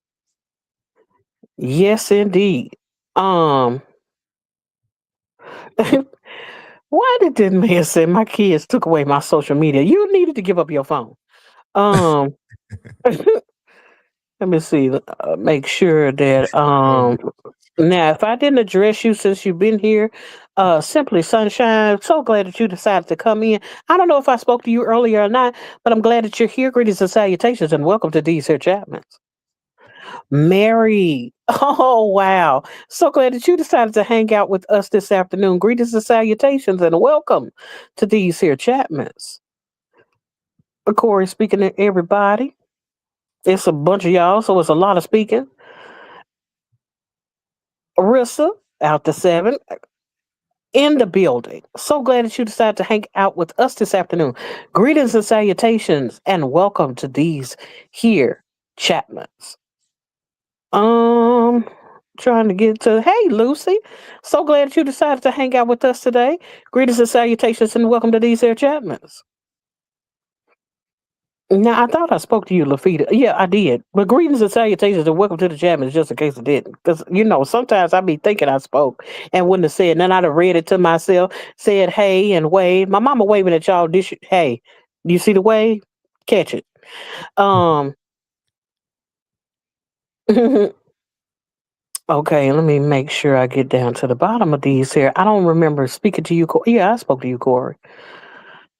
Yes, indeed. Um, why did this man say my kids took away my social media? You needed to give up your phone. Um, Let me see. Make sure that
Um,
now if I didn't address you since you've been here, simply sunshine. So glad that you decided to come in. I don't know if I spoke to you earlier or not, but I'm glad that you're here. Greetings and salutations, and welcome to these here Chapmans. Mary. Oh wow. So glad that you decided to hang out with us this afternoon. Greetings and salutations, and welcome to these here Chapmans. Corey speaking to everybody. It's a bunch of y'all, so it's a lot of speaking. Arissa, out to seven, in the building. So glad that you decided to hang out with us this afternoon. Greetings and salutations, and welcome to these here Chapmans. Um, Trying to get to, hey, Lucy. So glad that you decided to hang out with us today. Greetings and salutations, and welcome to these here Chapmans. Now, I thought I spoke to you, Lafita. Yeah, I did. But greetings and salutations and welcome to the Chapmans, just in case I didn't. Because, sometimes I be thinking I spoke and wouldn't have said, and then I'd have read it to myself, said, hey, and wave. My mama waving at y'all. Hey, do you see the wave? Catch it. Um, okay, let me make sure I get down to the bottom of these here. I don't remember speaking to you. Yeah, I spoke to you, Corey.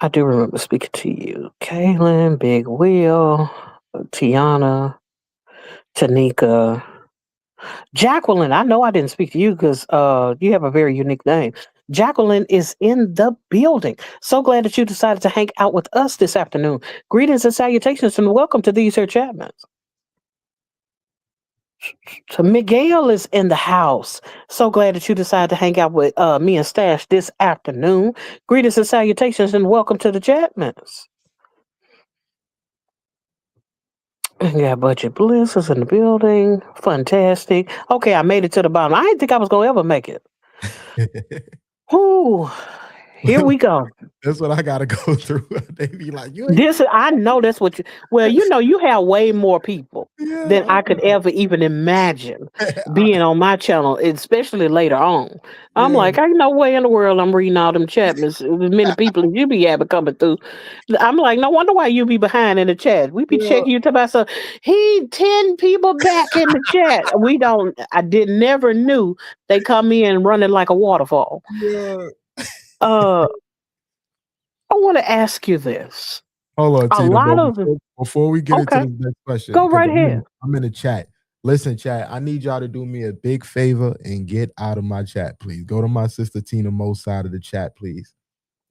I do remember speaking to you. Kaylin, Big Will, Tiana, Tanika. Jacqueline, I know I didn't speak to you because you have a very unique name. Jacqueline is in the building. So glad that you decided to hang out with us this afternoon. Greetings and salutations, and welcome to these here Chapmans. So Miguel is in the house. So glad that you decided to hang out with me and Stash this afternoon. Greetings and salutations, and welcome to the Chapmans. Yeah, Budget Bliss is in the building. Fantastic. Okay, I made it to the bottom. I didn't think I was gonna ever make it. Whoo, here we go.
That's what I gotta go through. They be like, "You ain't."
I know that's what you. Well, you have way more people than
Yeah,
I could ever even imagine
I
being on my channel, especially later on. I'm
yeah.
like, ain't no way in the world I'm reading all them Chapmans. As many people as you be having coming through. I'm like, no wonder why you be behind in the chat. We be
Yeah,
checking you to about he 10 people back in the chat. We don't. I did never knew they come in running like a waterfall.
yeah.
Uh, I want to ask you this.
Hold on,
A
Tina, but
lot of
before we get into
okay.
this next question,
Go
because
right ahead.
I'm in the chat. Listen, chat, I need y'all to do me a big favor and get out of my chat, please. Go to my sister Tina Mo side of the chat, please.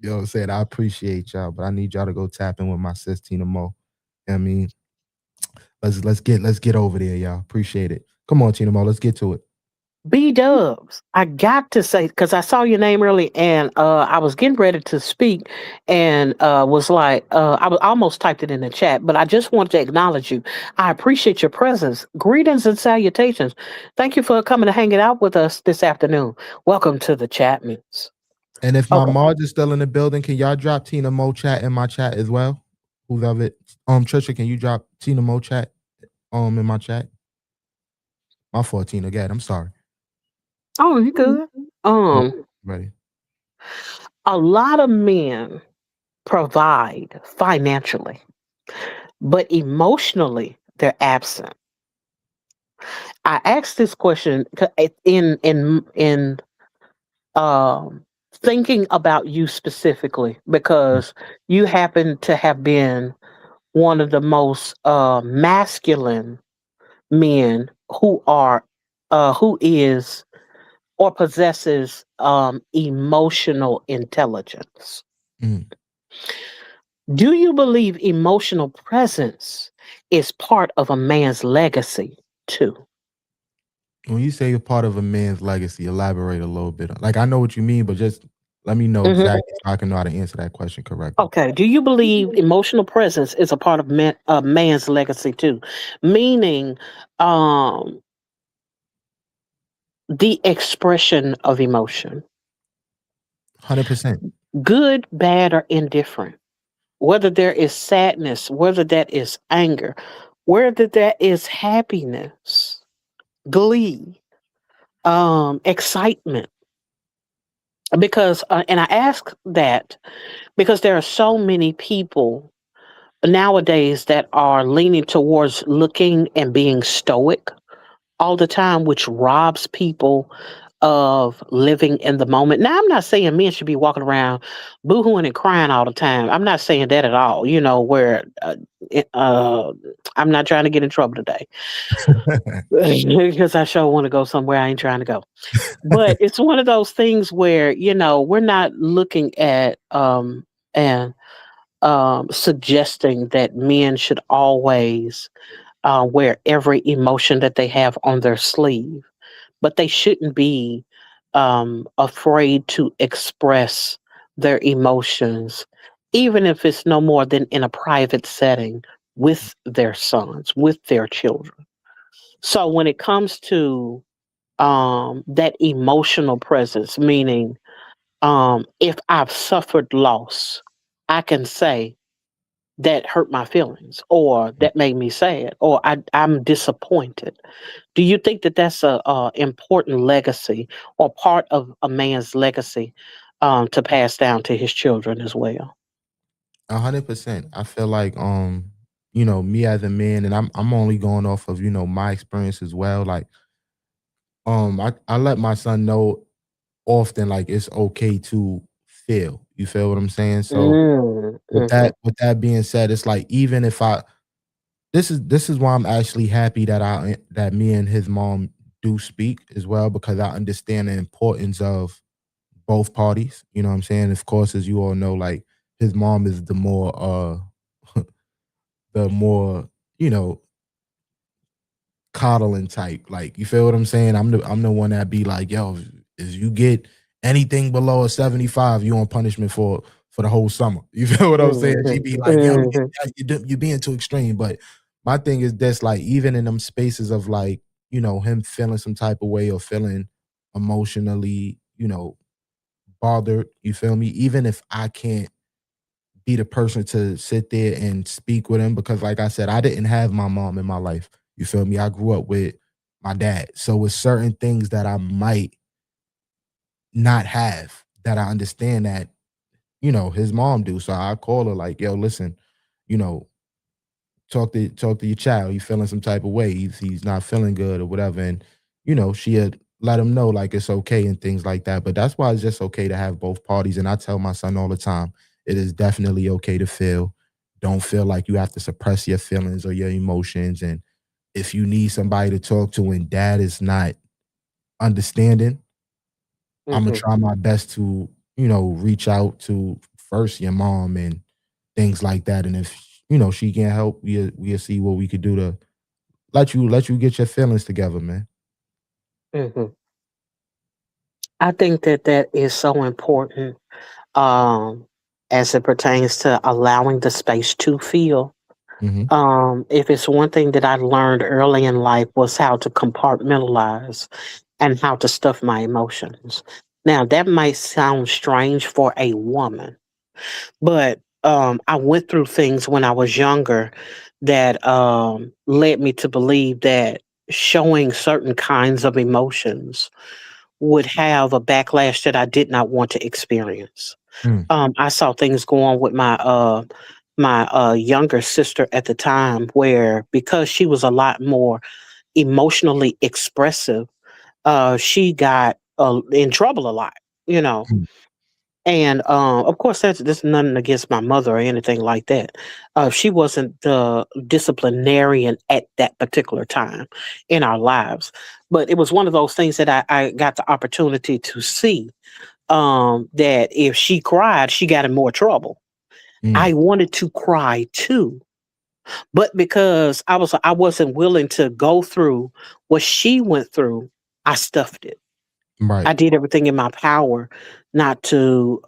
You know what I'm saying? I appreciate y'all, but I need y'all to go tap in with my sis Tina Mo. You know what I mean, let's get over there, y'all. Appreciate it. Come on, Tina Mo, let's get to it.
B Dubs, I got to say because I saw your name early and I was getting ready to speak and was like I was almost typed it in the chat, but I just wanted to acknowledge you. I appreciate your presence. Greetings and salutations. Thank you for coming to hang it out with us this afternoon. Welcome to the Chatmans.
And if my
Okay.
Marge is still in the building, can y'all drop Tina Mo chat in my chat as well? Who's of it? Trisha, can you drop Tina Mo chat in my chat? My fault, Tina. Gad, I'm sorry.
Oh, you good?
Yeah,
Um,
ready.
a lot of men provide financially, but emotionally they're absent. I asked this question in um, thinking about you specifically because you happen to have been one of the most masculine men who is or possesses emotional intelligence.
Mm.
Do you believe emotional presence is part of a man's legacy too?
When you say you're part of a man's legacy, elaborate a little bit. Like I know what you mean, but just let me know
Mhm.
exactly so I can know how to answer that question correctly.
Okay. Do you believe emotional presence is a part of a man's legacy too? Meaning, um, the expression of emotion,
100%.
good, bad, or indifferent. Whether there is sadness, whether that is anger, whether that is happiness, glee, excitement. Because, and I ask that because there are so many people nowadays that are leaning towards looking and being stoic all the time, which robs people of living in the moment. Now, I'm not saying men should be walking around boohooing and crying all the time. I'm not saying that at all. Where it, I'm not trying to get in trouble today because I sure want to go somewhere I ain't trying to go. But it's one of those things where we're not looking at and suggesting that men should always wear every emotion that they have on their sleeve, but they shouldn't be afraid to express their emotions, even if it's no more than in a private setting with their sons, with their children. So when it comes to that emotional presence, meaning if I've suffered loss, I can say that hurt my feelings, or that made me sad, or I'm disappointed. Do you think that that's a important legacy or part of a man's legacy to pass down to his children as well?
100%. I feel like me as a man, and I'm only going off of, my experience as well. Like, I let my son know often, like, it's okay to feel. You feel what I'm saying? So
Mm,
with
mhm,
that being said, it's like, even if I this is why I'm actually happy that that me and his mom do speak as well, because I understand the importance of both parties. You know what I'm saying? Of course, as you all know, like, his mom is the more the more, you know, coddling type. Like, you feel what I'm saying? I'm the one that be like, yo, if you get anything below a 75, you on punishment for the whole summer. You feel what I'm saying? She
mhm,
be like, yo,
mhm,
you're being too extreme. But my thing is this, like, even in them spaces of, like, him feeling some type of way or feeling emotionally, bothered, you feel me? Even if I can't be the person to sit there and speak with him, because, like I said, I didn't have my mom in my life. You feel me? I grew up with my dad. So with certain things that I might not have, that I understand that, his mom do. So I call her like, yo, listen, you know, talk to your child. He's feeling some type of way. He's not feeling good or whatever. And she had let him know, like, it's okay and things like that. But that's why it's just okay to have both parties. And I tell my son all the time, it is definitely okay to feel. Don't feel like you have to suppress your feelings or your emotions. And if you need somebody to talk to and dad is not understanding, I'm gonna
mhm,
try my best to, reach out to first your mom and things like that. And if she can't help, we'll see what we could do to let you get your feelings together, man.
mhm. I think that that is so important um, as it pertains to allowing the space to feel.
Mhm.
If it's one thing that I learned early in life was how to compartmentalize and how to stuff my emotions. Now, that might sound strange for a woman, but I went through things when I was younger that led me to believe that showing certain kinds of emotions would have a backlash that I did not want to experience.
Mm,
I saw things go on with my younger sister at the time, where because she was a lot more emotionally expressive, she got in trouble a lot, you know.
mm,
And of course, that's nothing against my mother or anything like that. She wasn't the disciplinarian at that particular time in our lives, but it was one of those things that I got the opportunity to see, that if she cried, she got in more trouble.
mm.
I wanted to cry too, but because I wasn't willing to go through what she went through, I stuffed it.
Right.
I did everything in my power not to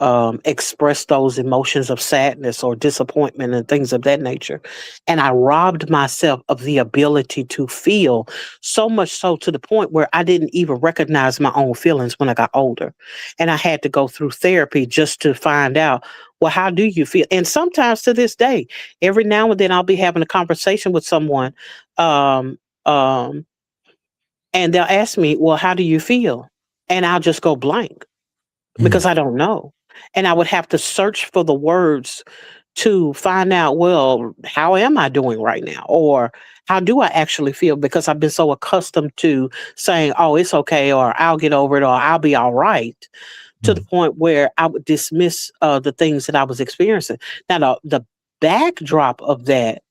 express those emotions of sadness or disappointment and things of that nature. And I robbed myself of the ability to feel, so much so to the point where I didn't even recognize my own feelings when I got older. And I had to go through therapy just to find out, well, how do you feel? And sometimes to this day, every now and then I'll be having a conversation with someone. Um, um, and they'll ask me, well, how do you feel? And I'll just go blank
Mm,
because I don't know. And I would have to search for the words to find out, well, how am I doing right now? Or how do I actually feel? Because I've been so accustomed to saying, oh, it's okay, or I'll get over it, or I'll be all right, to the
Mm,
point where I would dismiss the things that I was experiencing. Now, the backdrop of that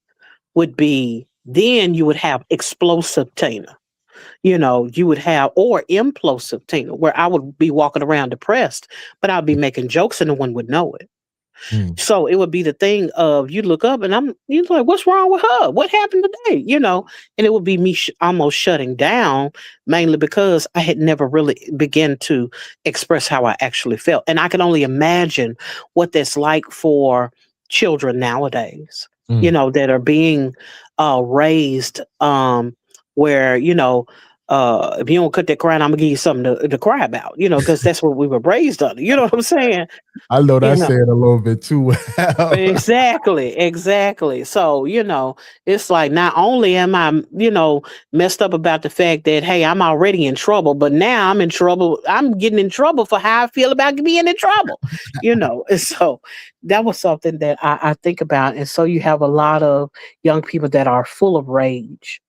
would be then you would have explosive Tina. You would have, or implosive Tina, where I would be walking around depressed, but I'd be making jokes and no one would know it.
mm,
So it would be the thing of you look up and you're like, what's wrong with her? What happened today? And it would be me almost shutting down, mainly because I had never really begun to express how I actually felt. And I can only imagine what that's like for children nowadays,
mm.
that are being raised where, if you don't cut that crying, I'm gonna give you something to cry about, because that's what we were raised under. You know what I'm saying?
I know
You
that
know,
saying a little bit too well.
Exactly, exactly. So, it's like not only am I, messed up about the fact that, hey, I'm already in trouble, but now I'm in trouble. I'm getting in trouble for how I feel about being in trouble, And so that was something that I think about. And so you have a lot of young people that are full of rage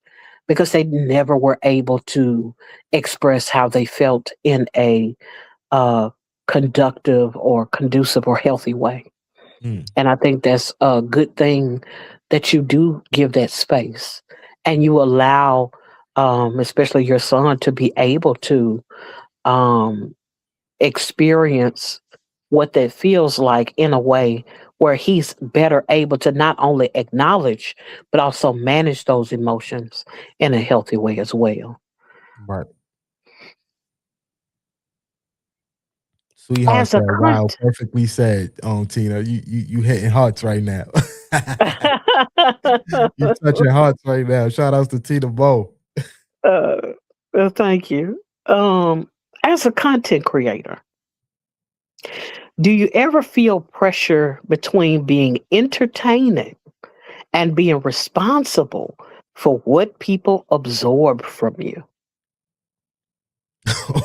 because they never were able to express how they felt in a uh, conductive or conducive or healthy way.
Mm,
And I think that's a good thing that you do give that space and you allow, especially your son, to be able to um, experience what that feels like in a way where he's better able to not only acknowledge, but also manage those emotions in a healthy way as well.
right. Sweetheart
As a
said, "Wow,
cunt.
perfectly said, Tina. You hitting hearts right now. You touching hearts right now. Shout outs to TinaMo."
uh, thank you. As a content creator, do you ever feel pressure between being entertaining and being responsible for what people absorb from you?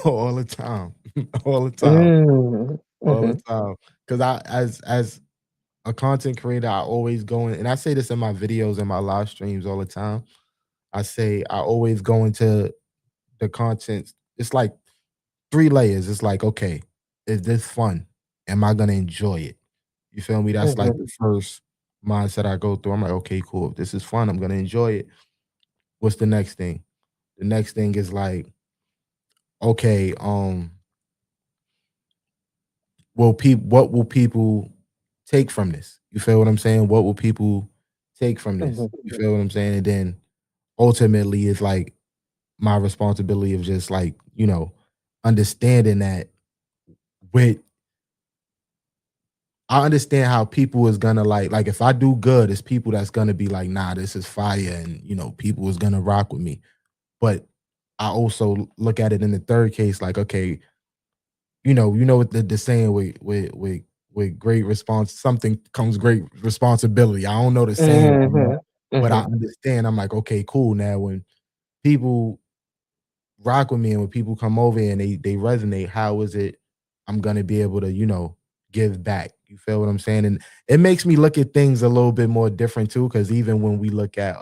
All the time. All the time.
Mm,
All the
mhm,
time. Because as a content creator, I always go in, and I say this in my videos and my live streams all the time. I say I always go into the content. It's like 3 layers. It's like, okay, is this fun? Am I gonna enjoy it? You feel me? That's like
mhm,
the first mindset I go through. I'm like, okay, cool. If this is fun, I'm gonna enjoy it. What's the next thing? The next thing is like, okay, what will people take from this? You feel what I'm saying? What will people take from this?
mhm,
You feel what I'm saying? And then ultimately it's like my responsibility of just like, understanding that with I understand how people is gonna like if I do good, it's people that's gonna be like, nah, this is fire, and people is gonna rock with me. But I also look at it in the third case, like, okay, what the saying with great response, something comes great responsibility. I don't know the saying right now,
mhm,
but I
mhm,
understand. I'm like, okay, cool. Now when people rock with me and when people come over and they resonate, how is it I'm gonna be able to, give back? You feel what I'm saying? And it makes me look at things a little bit more different too, because even when we look at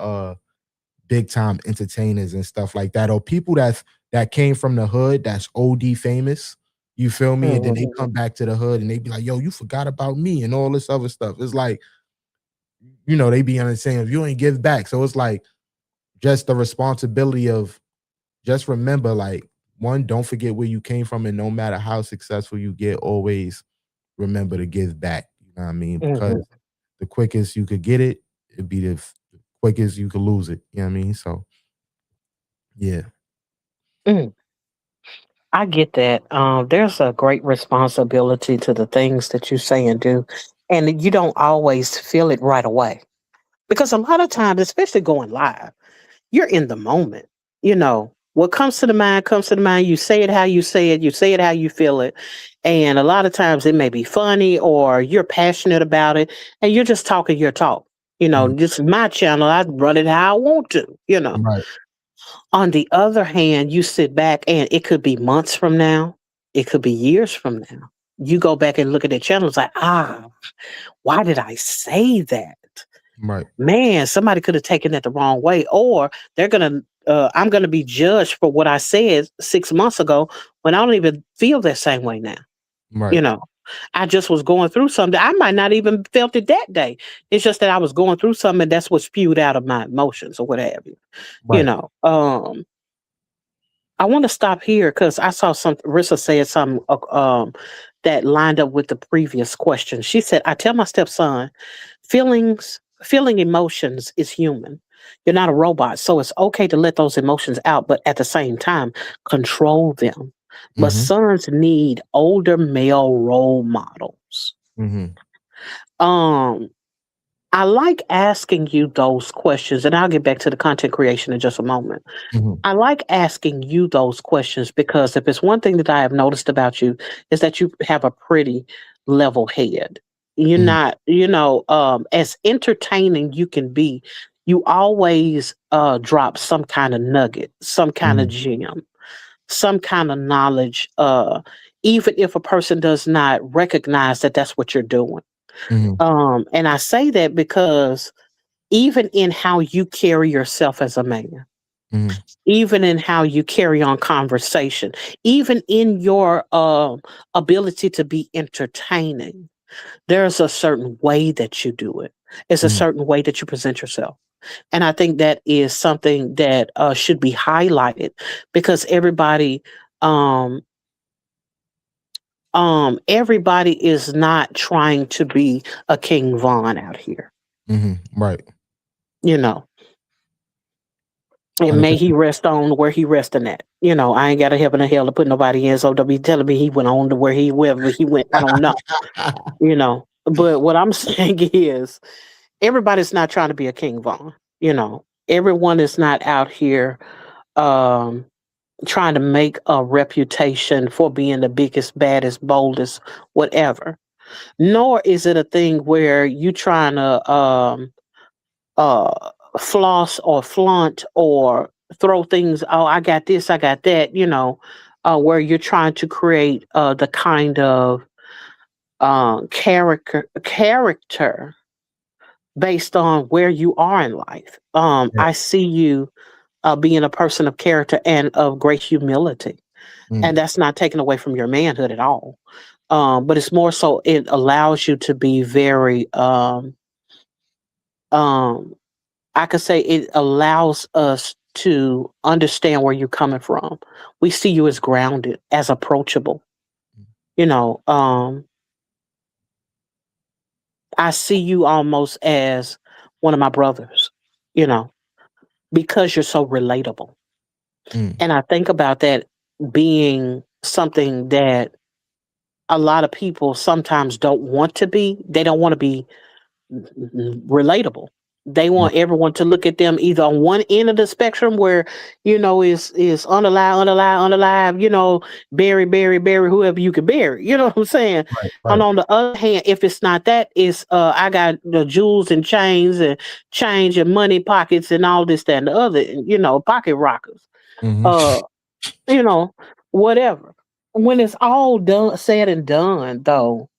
big time entertainers and stuff like that, or people that came from the hood that's OD famous, you feel me? And then
mhm,
they come back to the hood and they be like, yo, you forgot about me and all this other stuff. It's like, they be on the same, you ain't give back. So it's like just the responsibility of just remember, like, one, don't forget where you came from, and no matter how successful you get, always remember to give back. You know what I mean?
mhm,
Because the quickest you could get it, it'd be the quickest you could lose it. You know what I mean? So yeah.
mm. I get that. There's a great responsibility to the things that you say and do, and you don't always feel it right away because a lot of times, especially going live, you're in the moment. What comes to the mind comes to the mind. You say it how you say it, you say it how you feel it. And a lot of times it may be funny or you're passionate about it and you're just talking your talk.
Mhm.
This is my channel. I run it how I want to.
Right.
On the other hand, you sit back and it could be months from now, it could be years from now. you go back and look at the channel, it's like, why did I say that?
Right.
Man, somebody could have taken that the wrong way, or I'm gonna be judged for what I said 6 months ago when I don't even feel that same way now. You
Right.
know, I just was going through something. I might not even felt it that day. It's just that I was going through something, and that's what spewed out of my emotions or what have you. You
Right.
know, I want to stop here because I saw some. Rissa said something that lined up with the previous question. She said, "I tell my stepson, feeling emotions is human. You're not a robot, so it's okay to let those emotions out, but at the same time, control them. But
Mhm.
sons need older male role models."
Mhm.
Um, I like asking you those questions, and I'll get back to the content creation in just a moment.
Mhm.
I like asking you those questions because if it's one thing that I have noticed about you is that you have a pretty level head. You're
Mhm.
not, as entertaining you can be, you always drop some kind of nugget, some kind of
Mhm.
gem, some kind of knowledge, even if a person does not recognize that that's what you're doing.
Mhm.
And I say that because even in how you carry yourself as a man,
Mhm.
even in how you carry on conversation, even in your ability to be entertaining, there's a certain way that you do it. It's a
Mhm.
certain way that you present yourself. And I think that is something that should be highlighted because um, everybody is not trying to be a King Von out here.
Mhm. Right.
You know, and may he
100%.
rest on where he resting at. I ain't got a heaven or hell to put nobody in, so don't be telling me he went on to wherever he went. I don't know. But what I'm saying is everybody's not trying to be a King Von. Everyone is not out here um trying to make a reputation for being the biggest, baddest, boldest, whatever. Nor is it a thing where you trying to uh floss or flaunt or throw things, oh, I got this, I got that, where you're trying to create the kind of character based on where you are in life.
Yeah.
I see you being a person of character and of great humility, and
Mm.
that's not taken away from your manhood at all. But it's more so it allows you to be very um I could say it allows us to understand where you're coming from. We see you as grounded, as approachable. You know, um, I see you almost as one of my brothers, you know, because you're so relatable.
Mm.
And I think about that being something that a lot of people sometimes don't want to be. They don't want to be relatable. They
Right.
want everyone to look at them either on one end of the spectrum where, is unalive, unalive, unalive, bury, bury, bury whoever you can bury. You know what I'm saying?
Right.
And
Right.
on the other hand, if it's not that, it's I got the jewels and chains and change and money pockets and all this, that, and the other, pocket rockers.
Mhm.
Uh, you know, whatever. When it's all done said and done though,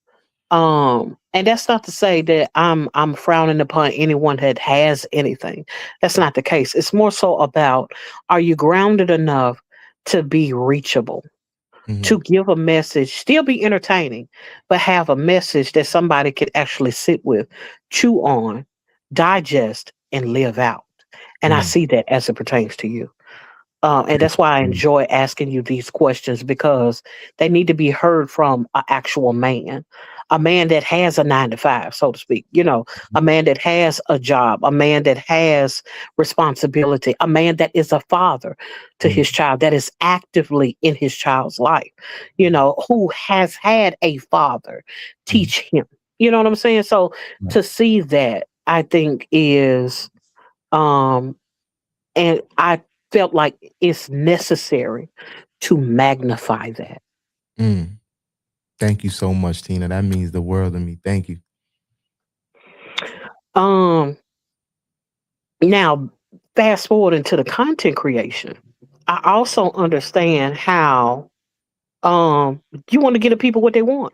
and that's not to say that I'm frowning upon anyone that has anything. That's not the case. It's more so about, are you grounded enough to be reachable, to
Mhm.
give a message, still be entertaining, but have a message that somebody could actually sit with, chew on, digest, and live out. And I
Mm.
see that as it pertains to you. And
Thank
that's why I
you.
enjoy asking you these questions because they need to be heard from an actual man, a man that has a 9 to 5, so to speak, a man that has a job, a man that has responsibility, a man that is a father to his
Mm.
child, that is actively in his child's life, who has had a father
Mm.
teach him. You know what I'm saying? So
Right.
to see that, I think is um and I felt like it's necessary to magnify that.
Mm. Thank you so much, Tina. That means the world to me. Thank you.
Um, Now, fast forward into the content creation. I also understand how you want to give the people what they want.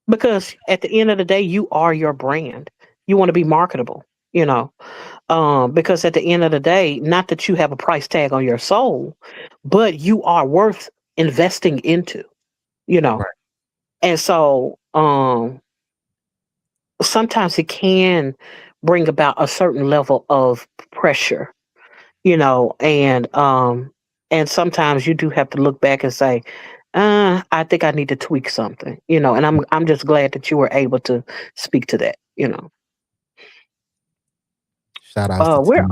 because at the end of the day, you are your brand. You want to be marketable, you know. Because at the end of the day, not that you have a price tag on your soul, but you are worth investing into, you know.
Right.
And so sometimes it can bring about a certain level of pressure, you know, and sometimes you do have to look back and say, I think I need to tweak something, you know, and I'm just glad that you were able to speak to that, you know.
Shout outs to
We're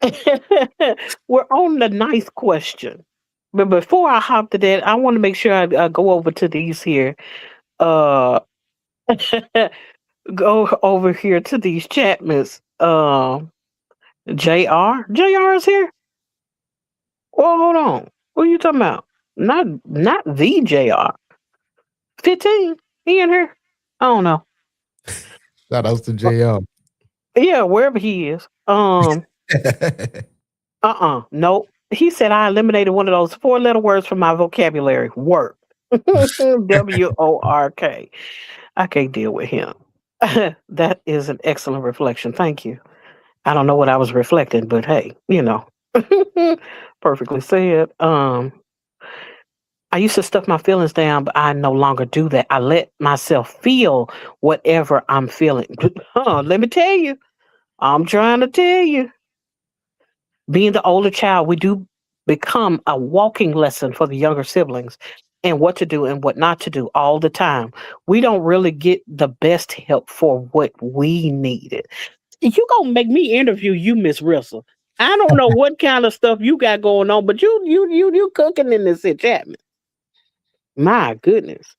TinaMo.
we're on the ninth question. But before I hop to that, I want to make sure I go over to these here. Uh, go over here to these Chapmans. Jr. is here. Well, hold on. What are you talking about? Not the Jr. 15. He in here? I don't know.
Shout outs to
Uh,
JL.
Yeah, wherever he is. Nope. He said I eliminated one of those four-letter words from my vocabulary. Work. WORK. I can't deal with him. That is an excellent reflection. Thank you. I don't know what I was reflecting, but hey, you know. Perfectly said. I used to stuff my feelings down, but I no longer do that. I let myself feel whatever I'm feeling. Let me tell you. I'm trying to tell you. Being the older child, we do become a walking lesson for the younger siblings and what to do and what not to do all the time. We don't really get the best help for what we needed. You gonna make me interview you, Miss Russell. I don't know what kind of stuff you got going on, but you cooking in this enchantment. My goodness.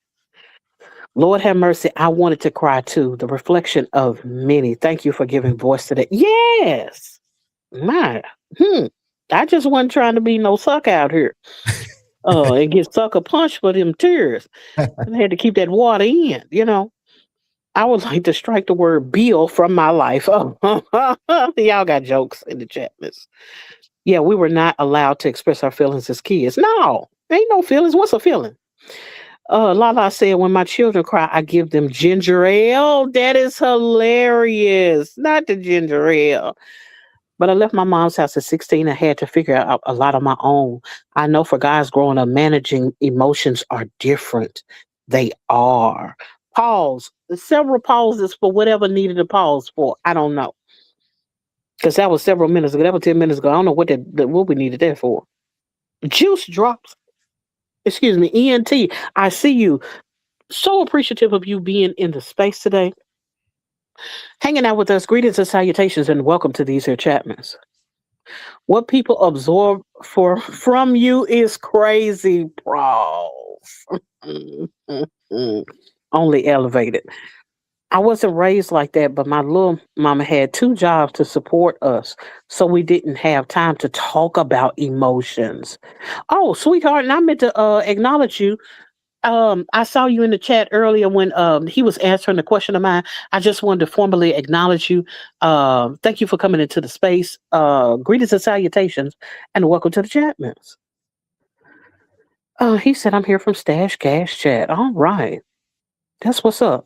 Lord have mercy. I wanted to cry too. The reflection of many. Thank you for giving voice to that. Yes. My I just wasn't trying to be no suck out here. And get sucker punched for them tears. And I had to keep that water in, you know. I would like to strike the word Bill from my life. Oh, y'all got jokes in the chat, miss. Yeah, we were not allowed to express our feelings as kids. No, ain't no feelings. What's a feeling? Lala said, when my children cry, I give them ginger ale. That is hilarious. Not the ginger ale. But I left my mom's house at 16 and had to figure out a lot of my own. I know for guys growing up, managing emotions are different. They are. Pause. Several pauses for whatever needed a pause for. I don't know. Because that was several minutes ago. That was 10 minutes ago. I don't know what we needed that for. Juice drops. Excuse me. ENT. I see you. So appreciative of you being in the space today. Hanging out with us. Greetings and salutations and welcome to these here Chapmans. What people absorb from you is crazy, bros. Only elevated. I wasn't raised like that, but my little mama had two jobs to support us, so we didn't have time to talk about emotions. Oh, sweetheart, and I meant to acknowledge you. I saw you in the chat earlier when he was answering the question of mine. I just wanted to formally acknowledge you. Thank you for coming into the space. Greetings and salutations, and welcome to the Chatmans. He said, I'm here from Stash Cash Chat. All right. That's what's up.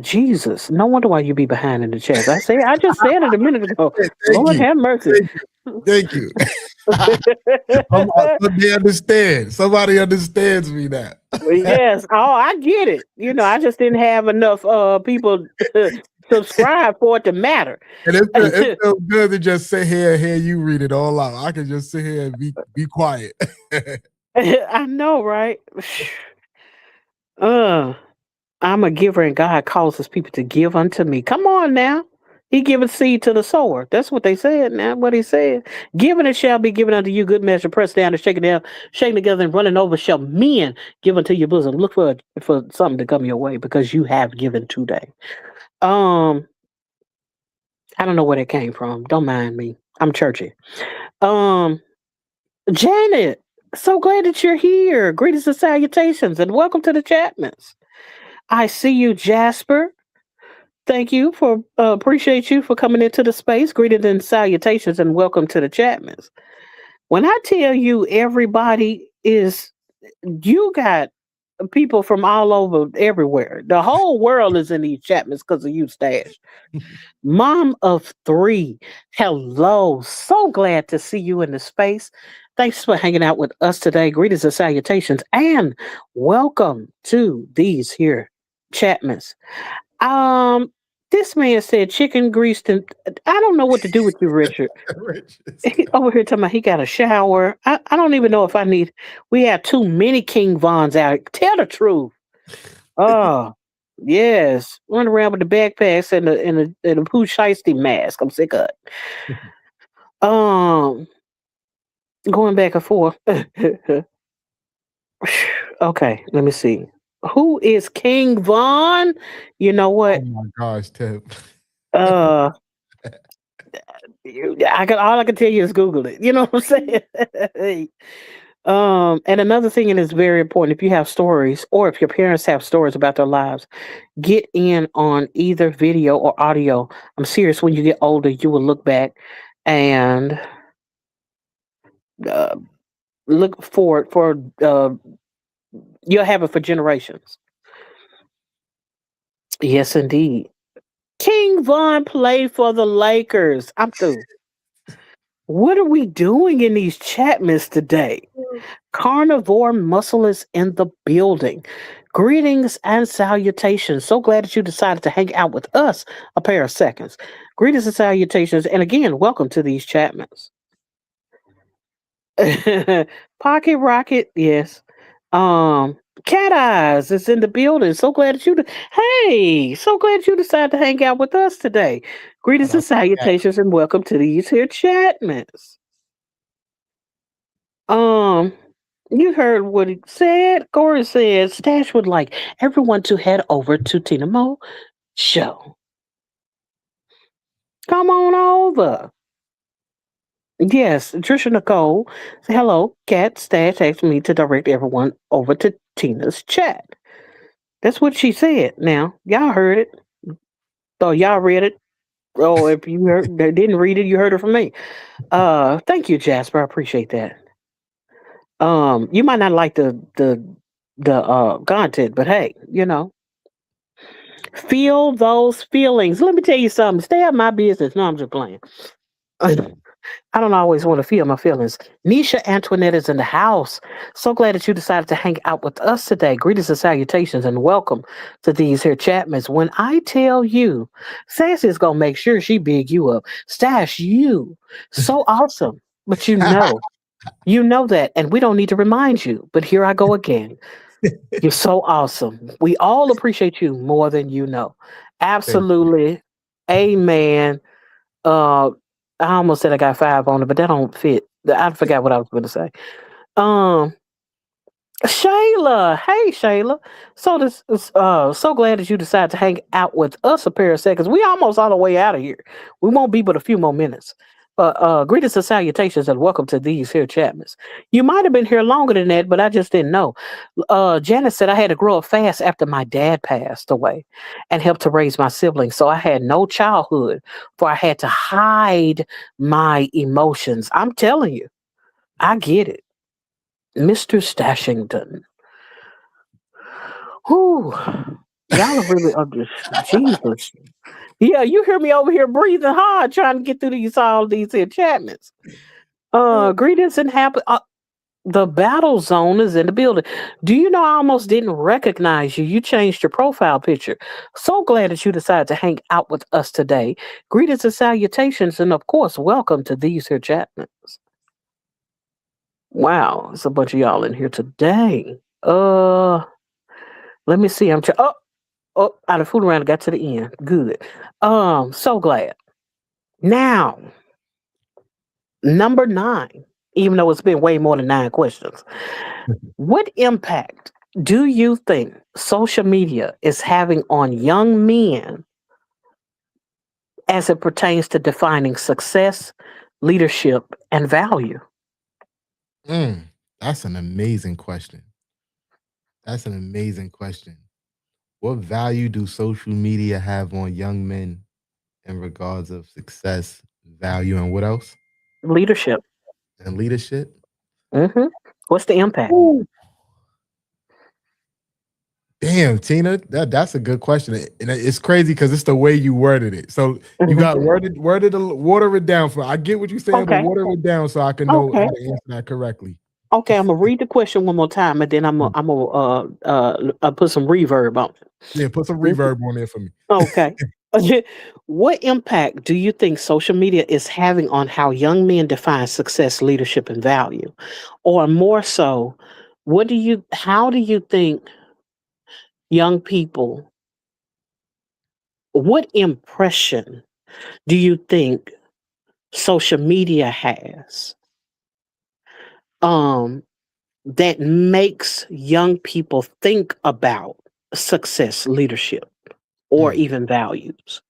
Jesus. No wonder why you be behind in the chats. I just said it a minute ago.
Thank
Lord
you.
have mercy.
Thank you. Thank you. They understand. Somebody understands me now.
Yes. Oh, I get it. You know, I just didn't have enough people subscribe for it to matter.
And it feels good to just sit here and hear you read it all out. I can just sit here and be quiet.
I know, right? uh I'm a giver and God causes people to give unto me. Come on now. He giveth seed to the sower. That's what they said now. What he said. Given it shall be given unto you, good measure, pressed down and shaken down, shaken together and running over shall men give unto your bosom. Look for something to come your way because you have given today. Um, I don't know where that came from. Don't mind me. I'm churchy. Um, Janet, so glad that you're here. Greetings and salutations and welcome to the Chapmans. I see you, Jasper. Thank you for appreciate you for coming into the space. Greetings and salutations and welcome to the Chapmans. When I tell you everybody is you got people from all over, everywhere. The whole world is in these Chapmans because of you, Stash. Mom of three. Hello. So glad to see you in the space. Thanks for hanging out with us today. Greetings and salutations, and welcome to these here Chapmans. Um, this man said chicken greased and I don't know what to do with you, Richard.
Riches.
He over here talking about he got a shower. I don't even know if I need. We have too many King Vons out. Tell the truth. Oh, yes. Run around with the backpacks and the pooh shiesty mask. I'm sick of it. Um, going back and forth. Okay, let me see. Who is King Von? You know
Oh
what?
my gosh, Tip.
Uh, I can all I can tell you is Google it. You know what I'm saying? And another thing, and it's very important, if you have stories or if your parents have stories about their lives, get in on either video or audio. I'm serious, when you get older, you will look back and uh, look for you'll have it for generations. Yes, indeed. King Von played for the Lakers. I'm through. What are we doing in these Chapmans today? Carnivore Muscle is in the building. Greetings and salutations. So glad that you decided to hang out with us a pair of seconds. Greetings and salutations. And again, welcome to these Chapmans. Pocket Rocket, yes. Um, Cat Eyes is in the building. So glad that hey, so glad you decided to hang out with us today.
Shout
Greetings and
out to Cat.
salutations and welcome to these here Chapmans. Um, you heard what he said. Corey said Stash would like everyone to head over to TinaMo show. Come on over. Yes, Trisha Nicole. Say hello. Cat Stash asked me to direct everyone over to Tina's chat. That's what she said. Now, y'all heard it. Oh, y'all read it. Oh, if you didn't read it, you heard it from me. Thank you, Jasper. I appreciate that. You might not like the content, but hey, feel those feelings. Let me tell you something. Stay out of my business. No, I'm just playing. I don't always want to feel my feelings. Nisha Antoinette is in the house. So glad that you decided to hang out with us today. Greetings and salutations and welcome to these here Chapmans. When I tell you, Sassy's gonna make sure she big you up. Stash you. So awesome. But you know that, and we don't need to remind you. But here I go again. You're so awesome. We all appreciate you more than you know.
Thank
Absolutely. Amen. Uh, I almost said I got five on it, but that don't fit. I forgot what I was going to say. Um, Shayla, hey Shayla. So this is so glad that you decided to hang out with us a pair of seconds. We almost all the way out of here. We won't be but a few more minutes. But greetings and salutations and welcome to these here Chapmans. You might have been here longer than that, but I just didn't know. Janice said I had to grow up fast after my dad passed away and helped to raise my siblings. So I had no childhood, for I had to hide my emotions. I'm telling you, I get it. Mr. Stashington. Whew. Y'all are really Jesus. Yeah, you hear me over here breathing hard trying to get through these all these enchantments.
you.
Greetings and happy the battle zone is in the building. Do you know I almost didn't recognize you? You changed your profile picture. So glad that you decided to hang out with us today. Greetings and salutations, and of course, welcome to these here Chapmans. Wow, there's a bunch of y'all in here today. Let me see. Oh, I done fooled around and got to the end. Good. So glad. Now, number 9, even though it's been way more than 9 questions. What impact do you think social media is having on young men as it pertains to defining success, leadership, and value?
Mm, that's an amazing question. That's an amazing question. What value do social media have on young men in regards of success, value, and what else?
Leadership.
And leadership?
hmm What's the impact?
Ooh. Damn, Tina, that's a good question, and it's crazy because it's the way you worded it. So you
Mhm.
got worded water it down for. I get what you're saying, but
Okay.
water it down so I can know how
Okay.
to answer that correctly.
Okay. I'm gonna read the question one more time, and then
Mm.
I'm gonna put some reverb on
Yeah, put some
it.
reverb on there for me.
Okay. What impact do you think social media is having on how young men define success, leadership, and value? Or more so, how do you think young people, what impression do you think social media has um, that makes young people think about success, leadership, or
Mm.
even values?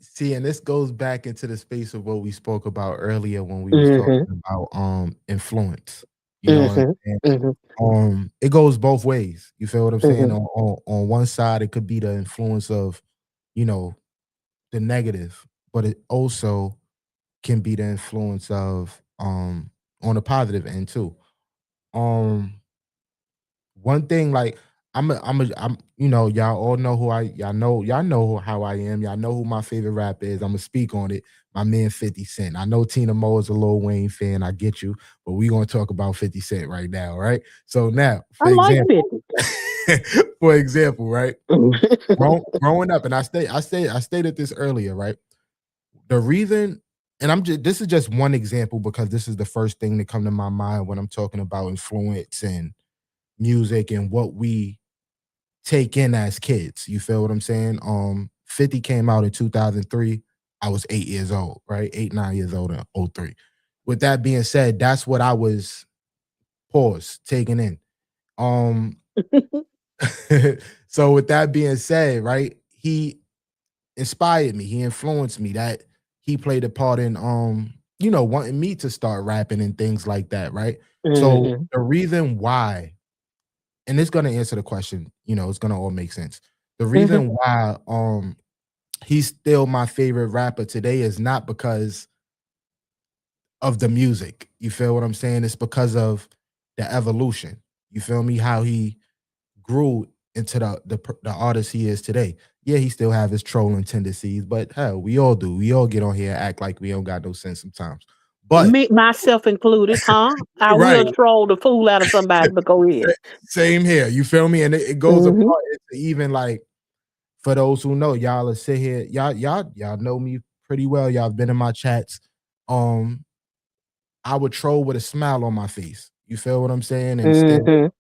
See, and this goes back into the space of what we spoke about earlier when we was talking
Mm-hmm.
about influence. You know what I'm
Mm-hmm.
saying?
Mm-hmm.
It goes both ways. You feel what I'm saying?
Mm-hmm.
On one side, it could be the influence of, you know, the negative, but it also can be the influence of on the positive end too. Um One thing, like, I'm y'all all know who y'all know how I am. Y'all know who my favorite rap is. Imma speak on it. My man 50 Cent. I know Tina Mo is a Lil Wayne fan. I get you, but we gonna talk about 50 Cent right now, right? So now,
I
for
like
example,
50.
for example, right? Growing up, and I stated this earlier, right? The reason, and I'm just this is just one example because this is the first thing that come to my mind when I'm talking about influence and music and what we take in as kids. You feel what I'm saying? 50 came out in 2003. I was 8 years old, right? 8, 9 years old in '03. With that being said, that's what I was taking in. Um so with that being said, right? He inspired me. He influenced me. That he played a part in wanting me to start rapping and things like that, right? So
Mhm.
the reason why, and it's gonna answer the question, it's gonna all make sense. The
Mhm.
reason why he's still my favorite rapper today is not because of the music. You feel what I'm saying? It's because of the evolution. You feel me? How he grew into the artist he is today. Yeah, he still have his trolling tendencies, but hell, we all do. We all get on here and act like we don't got no sense sometimes. But
Me myself included, huh? I
right,
will troll the fool out of somebody, but go ahead.
same here. You feel me? And it goes
Mhm.
apart into even like for those who know, y'all will sit here, y'all know me pretty well. Y'all have been in my chats. Um, I would troll with a smile on my face. You feel what I'm saying? And still,
Mhm.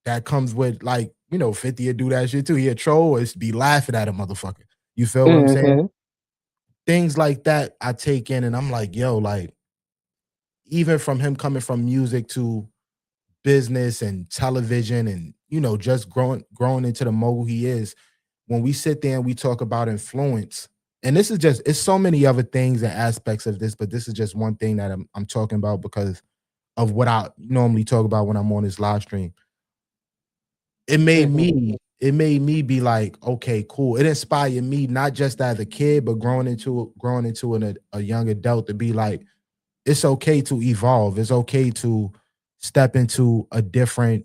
that comes with like, 50 would do that shit too. He'd troll or be laughing at a motherfucker. You feel what I'm saying?
Mhm.
Things like that I take in and I'm like, yo, like, even from him coming from music to business and television and just growing into the mogul he is, when we sit there and we talk about influence, and this is just it's so many other things and aspects of this, but this is just one thing that I'm talking about because of what I normally talk about when I'm on this live stream.
Mhm.
It made me be like, okay, cool. It inspired me not just as a kid, but growing into a young adult to be like, it's okay to evolve. It's okay to step into a different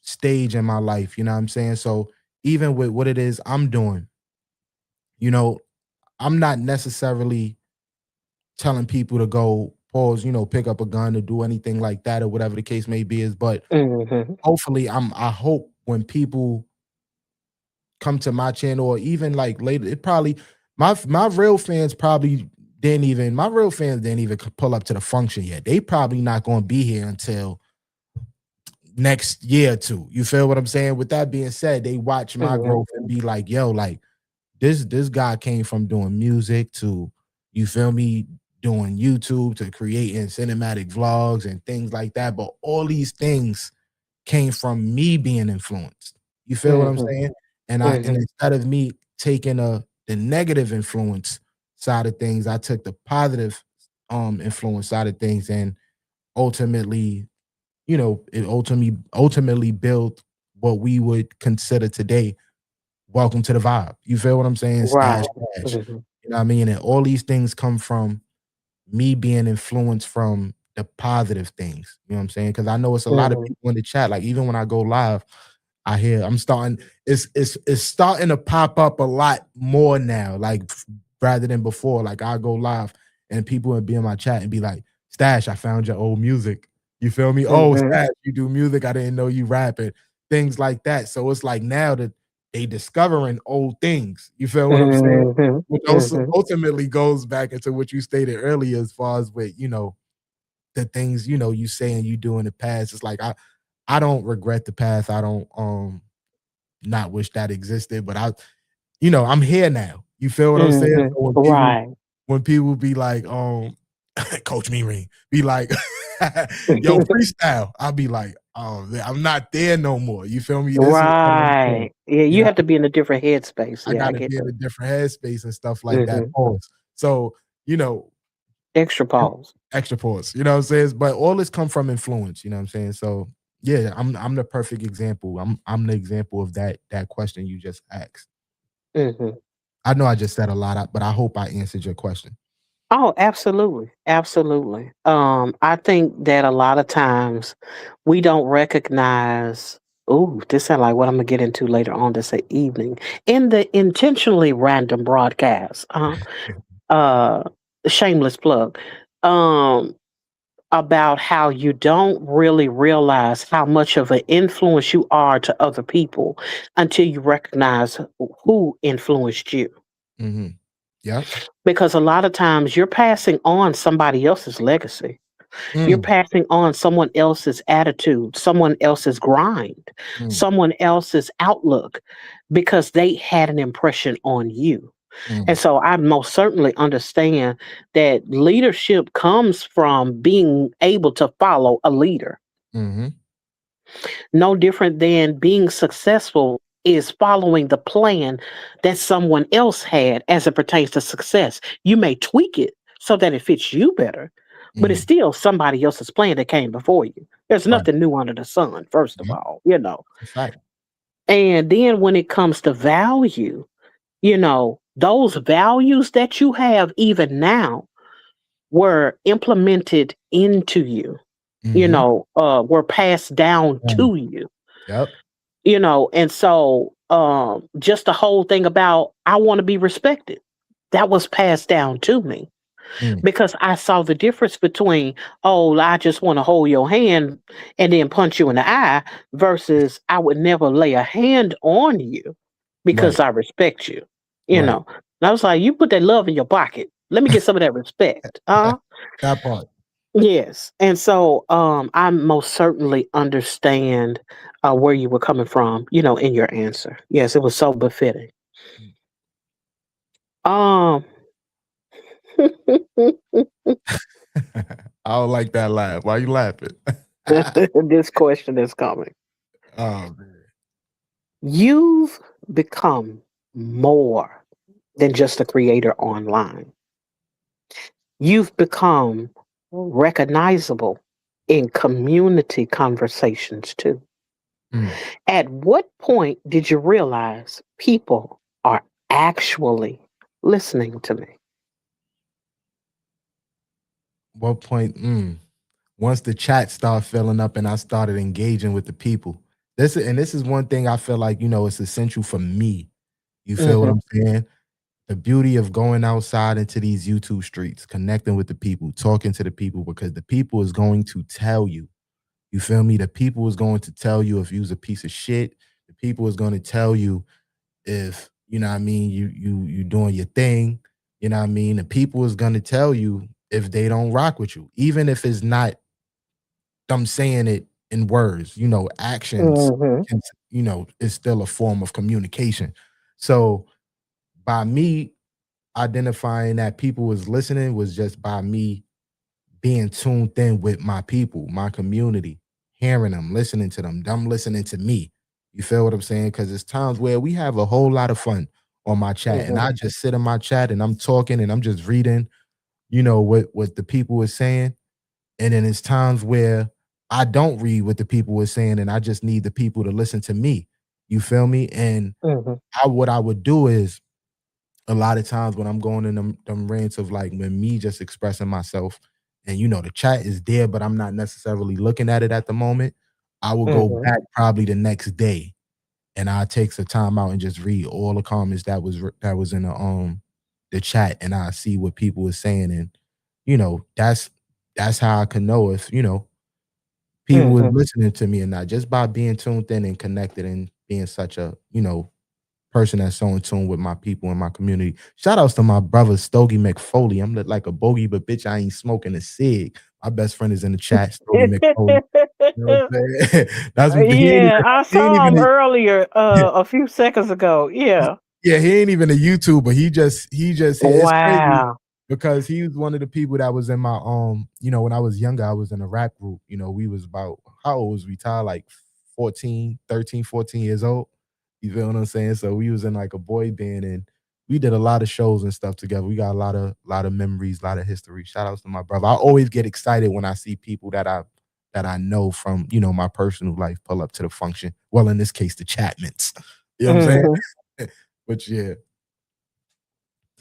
stage in my life. You know what I'm saying? So even with what it is I'm doing, you know, I'm not necessarily telling people to go pause, pick up a gun or do anything like that or whatever the case may be is, but
Mhm.
hopefully I hope when people come to my channel or even like later, it probably my real fans probably my real fans didn't even pull up to the function yet. They probably not going to be here until next year or two. You feel what I'm saying? With that being said, they watch my
Mhm.
growth and be like, yo, like this guy came from doing music to, you feel me, doing YouTube to creating cinematic vlogs and things like that. But all these things came from me being influenced. You feel what I'm
Mhm.
saying? And
Mhm.
instead of me taking the negative influence side of things, I took the positive influence side of things and ultimately, it ultimately built what we would consider today welcome to the vibe. You feel what I'm saying? Stash
Right.
cash.
Mhm.
You know what I mean? And all these things come from me being influenced from the positive things. You know what I'm saying? Because I know it's a lot of
Mhm.
people in the chat. Like even when I go live, I hear I'm starting. It's starting to pop up a lot more now. Like rather than before. Like I go live and people would be in my chat and be like, "Stash, I found your old music." You feel me? Oh,
Mhm.
Stash, you do music. I didn't know you rapping. Things like that. So it's like now that they discovering old things. You feel what I'm saying?
Mhm.
Which also
Mhm.
ultimately goes back into what you stated earlier as far as with, the things, you say and you do in the past. It's like I don't regret the past. I don't not wish that existed, but I'm here now. You feel what I'm saying?
Mhm.
So
Right.
when people be like, Coach Meering, be like, yo, freestyle. I'll be like, oh, man, I'm not there no more. You feel me? This is what I'm doing.
Right. Yeah,
You
you
know,
have to be in a different headspace.
I
Yeah, I
gotta
get
be in
that.
a different headspace and stuff like that.
Mhm.
Pause. So, you know,
Extra pause.
extra pause. You know what I'm saying? But all this come from influence, you know what I'm saying? So yeah, I'm the perfect example. I'm the example of that question you just asked.
Mhm.
I know I just said a lot, but I hope I answered your question.
Oh, absolutely. Absolutely. I think that a lot of times we don't recognize, ooh, this sounds like what I'm gonna get into later on this evening in the intentionally random broadcast. Uh shameless plug. Um about how you don't really realize how much of an influence you are to other people until you recognize who influenced you.
Mhm. Yep.
Because a lot of times you're passing on somebody else's legacy. You're
Mm,
passing on someone else's attitude, someone else's grind,
mm,
someone else's outlook because they had an impression on you. And
mm,
so I most certainly understand that leadership comes from being able to follow a leader.
mhm,
No different than being successful is following the plan that someone else had as it pertains to success. You may tweak it so that it fits you better, but it's
mhm.
still somebody else's plan that came before you. There's
Right.
nothing new under the sun, first of
Yep.
all, you know.
A fact.
And then when it comes to value, those values that you have even now were implemented into you,
Mhm.
were passed down
Mm.
to you,
Yep.
and so just the whole thing about I want to be respected, that was passed down to me
Mm,
because I saw the difference between, oh, I just want to hold your hand and then punch you in the eye versus I would never lay a hand on you because
right,
I respect you, you
right.
know. And I was like, you put that love in your pocket. Let me get some of that respect.
That part.
Yes. And so I most certainly understand where you were coming from, in your answer. Yes, it was so befitting. Um
I don't like that laugh. Why you laughing?
this question is coming.
Oh, man.
You've become more than just a creator online. You've become recognizable in community conversations too.
Mm.
At what point did you realize people are actually listening to me?
What point? Once the chat started filling up and I started engaging with the people. This is one thing I feel like, it's essential for me. You feel what
Mhm,
I'm saying? The beauty of going outside into these YouTube streets, connecting with the people, talking to the people, because the people is going to tell you. You feel me? The people is going to tell you if you's a piece of shit. The people is going to tell you if, what I mean, you doing your thing. You know what I mean? The people is going to tell you if they don't rock with you, even if it's not them saying it in words. Actions
mhm,
can, is still a form of communication. So by me identifying that people was listening was just by me being tuned in with my people, my community, hearing them, listening to them listening to me. You feel what I'm saying? Because there's times where we have a whole lot of fun on my chat, and
mhm,
I just sit in my chat and I'm talking and I'm just reading, what the people are saying. And then it's times where I don't read what the people are saying, and I just need the people to listen to me. You feel me? And
mhm,
what I would do is a lot of times when I'm going in them rants of like when me just expressing myself and the chat is there, but I'm not necessarily looking at it at the moment, I will go
Mhm.
back probably the next day, and I take some time out and just read all the comments that was in the chat, and I see what people were saying, and that's how I can know if people was
Mhm.
listening to me or not, just by being tuned in and connected and being such a person that's so in tune with my people and my community. Shout outs to my brother Stogie McFoley. I'm lit like a bogey, but bitch, I ain't smoking a cig. My best friend is in the chat, Stogie McFoley. You know what I'm saying? That's what
Yeah, I
he ain't
saw
even
him
a,
earlier, a few seconds ago. Yeah.
yeah, he ain't even a YouTuber. He just it's crazy
Wow.
because he was one of the people that was in my when I was younger, I was in a rap group. We was about how old was we, Ty? Like 14, 13, 14 years old. You feel what I'm saying? So we was in like a boy band and we did a lot of shows and stuff together. We got a lot of memories, a lot of history. Shout outs to my brother. I always get excited when I see people that I know from, my personal life pull up to the function. Well, in this case, the Chapmans. You know what I'm saying?
Mhm.
But yeah,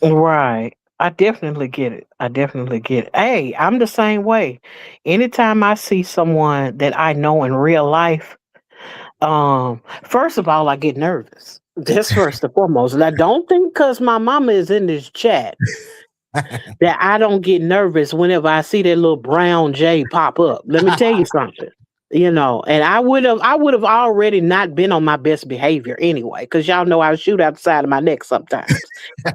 Right. I definitely get it. I definitely get it. Hey, I'm the same way. Anytime I see someone that I know in real life, first of all, I get nervous. That's first and foremost. And I don't think because my mama is in this chat that I don't get nervous whenever I see that little brown J pop up. Let me tell you something. And I would have already not been on my best behavior anyway, because y'all know I shoot out the side of my neck sometimes.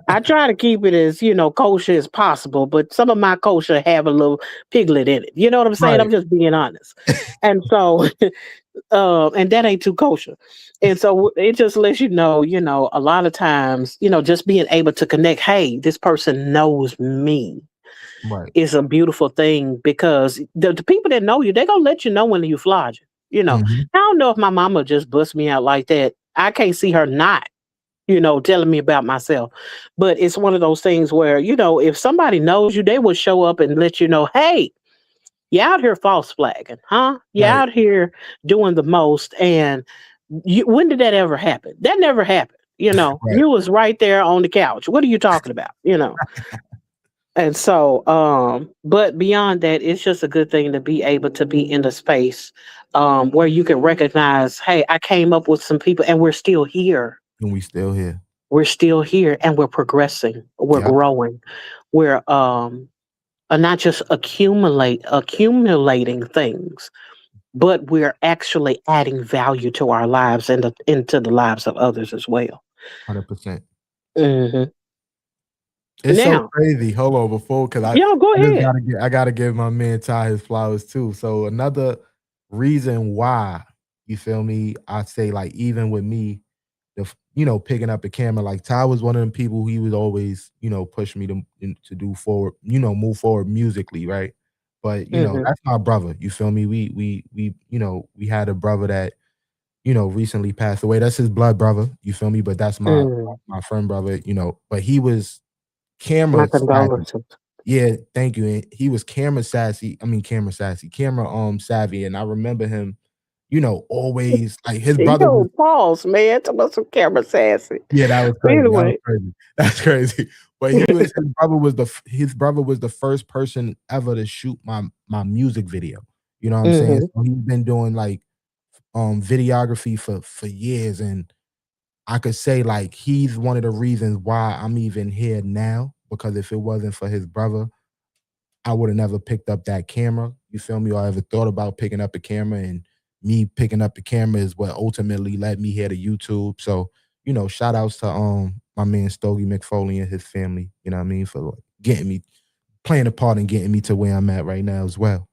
I try to keep it as, kosher as possible, but some of my kosher have a little piglet in it. You know what I'm saying?
right.
I'm just being honest. And so, and that ain't too kosher. And so it just lets a lot of times, just being able to connect, hey, this person knows me
Right.
is a beautiful thing because the people that know you, they're going to let you know when you flogging.
Mhm.
I don't know if my mama just bust me out like that. I can't see her not telling me about myself. But it's one of those things where, if somebody knows you, they will show up and let you know, hey, you out here false flagging, huh? You
Right.
out here doing the most. And when did that ever happen? That never happened.
Right.
You was right there on the couch. What are you talking about? And so, but beyond that, it's just a good thing to be able to be in a space where you can recognize, hey, I came up with some people and we're still here.
And we still here.
We're still here and we're progressing. We're
Yep.
growing. We're not just accumulating things, but we're actually adding value to our lives and into the lives of others as well.
100%.
Hmm.
It's so
Now,
crazy. Hold on, before because
go
I just
ahead.
gotta give my man Ty his flowers too. So another reason why, you feel me, I say like even with me, picking up a camera, like Ty was one of them people, he would always, push me to do forward, move forward musically, right? But
Hmm.
that's my brother. You feel me? We had a brother that recently passed away. That's his blood brother. You feel me? But that's
Mm,
my friend brother. But he was
my
camera savvy.
condolences.
Yeah, thank you. And he was camera sassy. I mean, camera sassy, camera savvy. And I remember him, always like his brother was.
Yo, pause, man. Talk about some camera sassy.
Yeah, that was
But
crazy. That was
anyway.
crazy. That's crazy. But his brother was the first person ever to shoot my music video. You know what I'm saying?
Hmm.
So he's been doing like videography for years, and I could say like he's one of the reasons why I'm even here now, because if it wasn't for his brother, I would have never picked up that camera. You feel me? Or ever thought about picking up a camera, and me picking up the camera is what ultimately led me here to YouTube. So, shout outs to my man Stogie McFoley and his family, you know what I mean, for like getting me playing a part in getting me to where I'm at right now as well.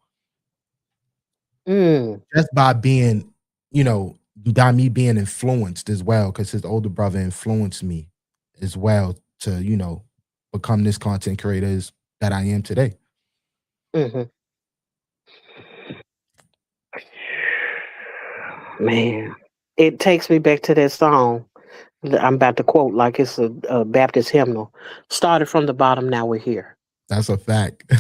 Mm,
Just by being, by me being influenced as well, because his older brother influenced me as well to, become this content creator that I am today.
hmm. Man, it takes me back to that song that I'm about to quote like it's a Baptist hymnal. Started from the bottom, now we're here.
That's a fact.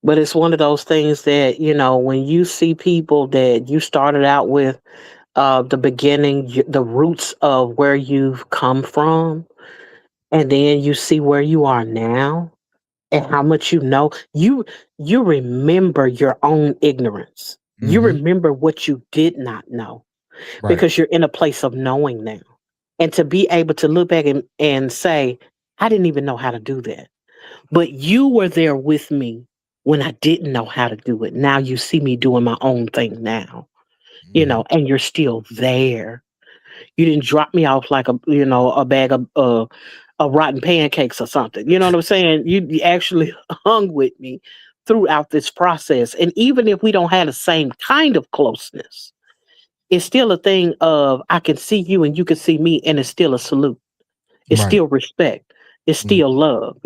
But it's one of those things that, when you see people that you started out with, the beginning, the roots of where you've come from, and then you see where you are now, and how much you know. You remember your own ignorance. You
Mhm.
remember what you did not know
Right.
because you're in a place of knowing now. And to be able to look back and say, I didn't even know how to do that. But you were there with me when I didn't know how to do it. Now you see me doing my own thing now,
Mhm.
and you're still there. You didn't drop me off like a bag of rotten pancakes or something. You know what I'm saying? You actually hung with me throughout this process. And even if we don't have the same kind of closeness, it's still a thing of I can see you and you can see me, and it's still a salute. It's
Right.
still respect. It's
Mhm.
still love.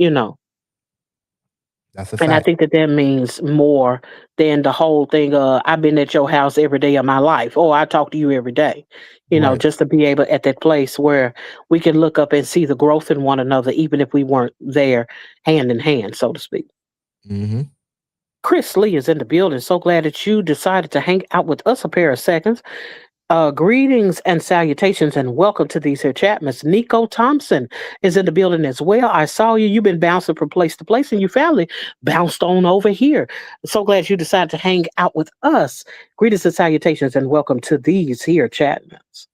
That's a
And I
fact.
think that that means more than the whole thing. I've been at your house every day of my life. Oh, I talk to you every day.
Right.
Just to be able at that place where we can look up and see the growth in one another, even if we weren't there hand in hand, so to speak.
Mhm.
Chris Lee is in the building. So glad that you decided to hang out with us a pair of seconds. Greetings and salutations, and welcome to these here Chapmans. Nico Thompson is in the building as well. I saw you. You've been bouncing from place to place, and you finally bounced on over here. So glad you decided to hang out with us. Greetings and salutations, and welcome to these here Chapmans.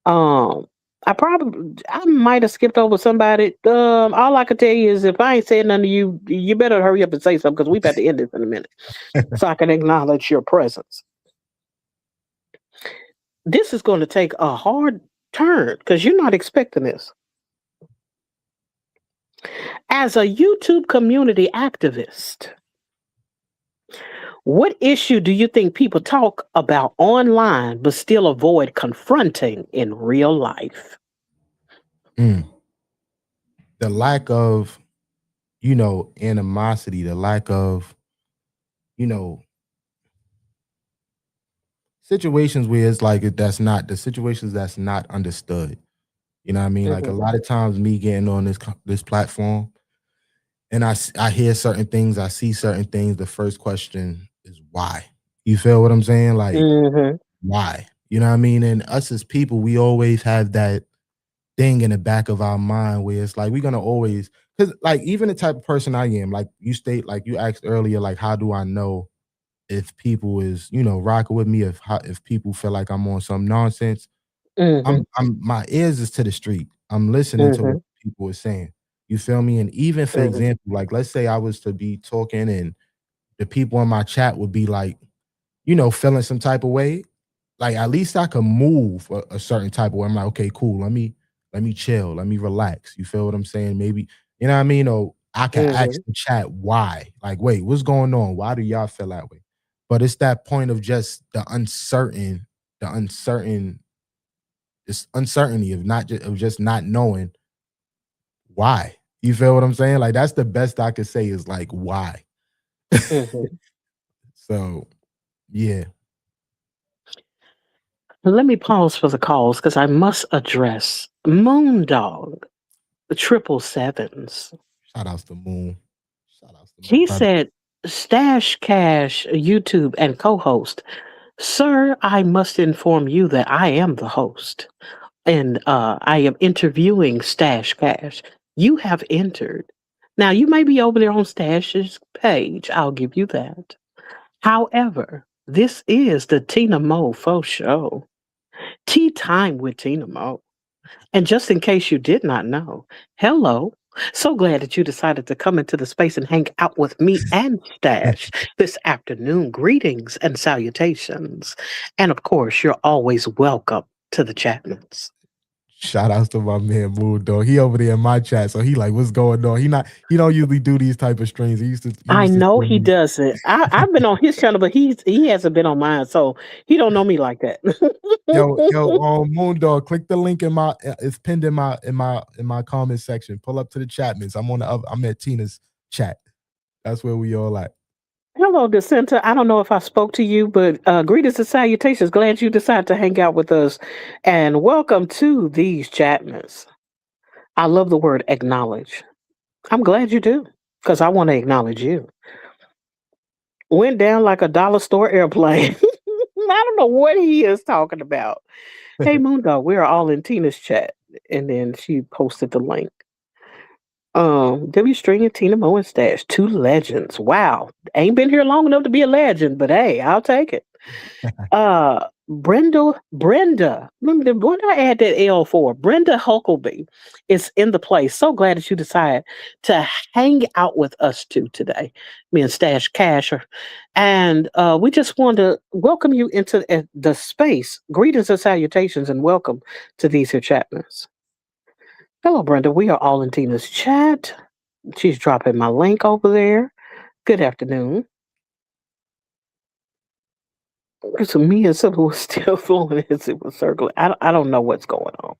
Um, I might have skipped over somebody. All I can tell you is if I ain't said nothing to you, you better hurry up and say something because we've got to end this in a minute, so I can acknowledge your presence. This is going to take a hard turn because you're not expecting this. As a YouTube community activist, what issue do you think people talk about online but still avoid confronting in real life?
Mm. The lack of, animosity, the lack of, you know, situations where it's like that's not the situations that's not understood. You know what I mean? Like a
Hmm.
lot of times me getting on this platform and I hear certain things, I see certain things, the first question is why? You feel what I'm saying? Like
Hmm.
why? You know what I mean? And us as people, we always have that thing in the back of our mind where it's like we're gonna always because like even the type of person I am, like you asked earlier, like how do I know if people is, rocking with me, if people feel like I'm on some nonsense.
Hmm.
I'm my ears is to the street. I'm listening to what
Hmm.
people are saying. You feel me? And even for
Hmm.
example, like let's say I was to be talking and the people in my chat would be like, feeling some type of way, like at least I can move a certain type of way. I'm like, okay, cool. Let me chill. Let me relax. You feel what I'm saying? Maybe, you know what I mean? Or I can ask
Hmm.
the chat why. Like, wait, what's going on? Why do y'all feel that way? But it's that point of just the uncertain, this uncertainty of just not knowing why. You feel what I'm saying? Like that's the best I could say is like why.
Hmm.
So yeah.
Let me pause for the calls because I must address Moondog, the triple sevens.
Shout outs to Moon. Shout outs to my
He
brother.
said, Stash Cash YouTube and co host. Sir, I must inform you that I am the host and I am interviewing Stash Cash. You have entered. Now, you may be over there on Stash's page. I'll give you that. However, this is the Tina Mo Faux Show. Tea time with Tina Mo. And just in case you did not know, hello. So glad that you decided to come into the space and hang out with me and Stash this afternoon. Greetings and salutations. And of course, you're always welcome to the Chapmans.
Shout outs to my man Moon dog. He over there in my chat, so he like, what's going on? He don't usually do these type of streams. He
I
used to
know
stream
he
these.
doesn't. I've been on his channel, but he hasn't been on mine, so he don't know me like that.
Yo, Moon dog, click the link in my it's pinned in my comment section. Pull up to the Chatmans. I'm at Tina's chat. That's where we all at.
Hello, Dissenter. I don't know if I spoke to you, but greetings and salutations. Glad you decided to hang out with us. And welcome to these Chapmans. I love the word acknowledge. I'm glad you do, because I want to acknowledge you. Went down like a dollar store airplane. I don't know what he is talking about. Hey, Moondog, we are all in Tina's chat. And then she posted the link. W String and TinaMo and Stash, two legends. Wow. Ain't been here long enough to be a legend, but hey, I'll take it. Brenda, what did I add that L for? Brenda Huckleby is in the place. So glad that you decided to hang out with us two today, me and Stash Casher. And we just want to welcome you into the space. Greetings and salutations, and welcome to these here chatmans. Hello, Brenda. We are all in Tina's chat. She's dropping my link over there. Good afternoon. So me and Simple was still flowing as it was circling. I don't know what's going on.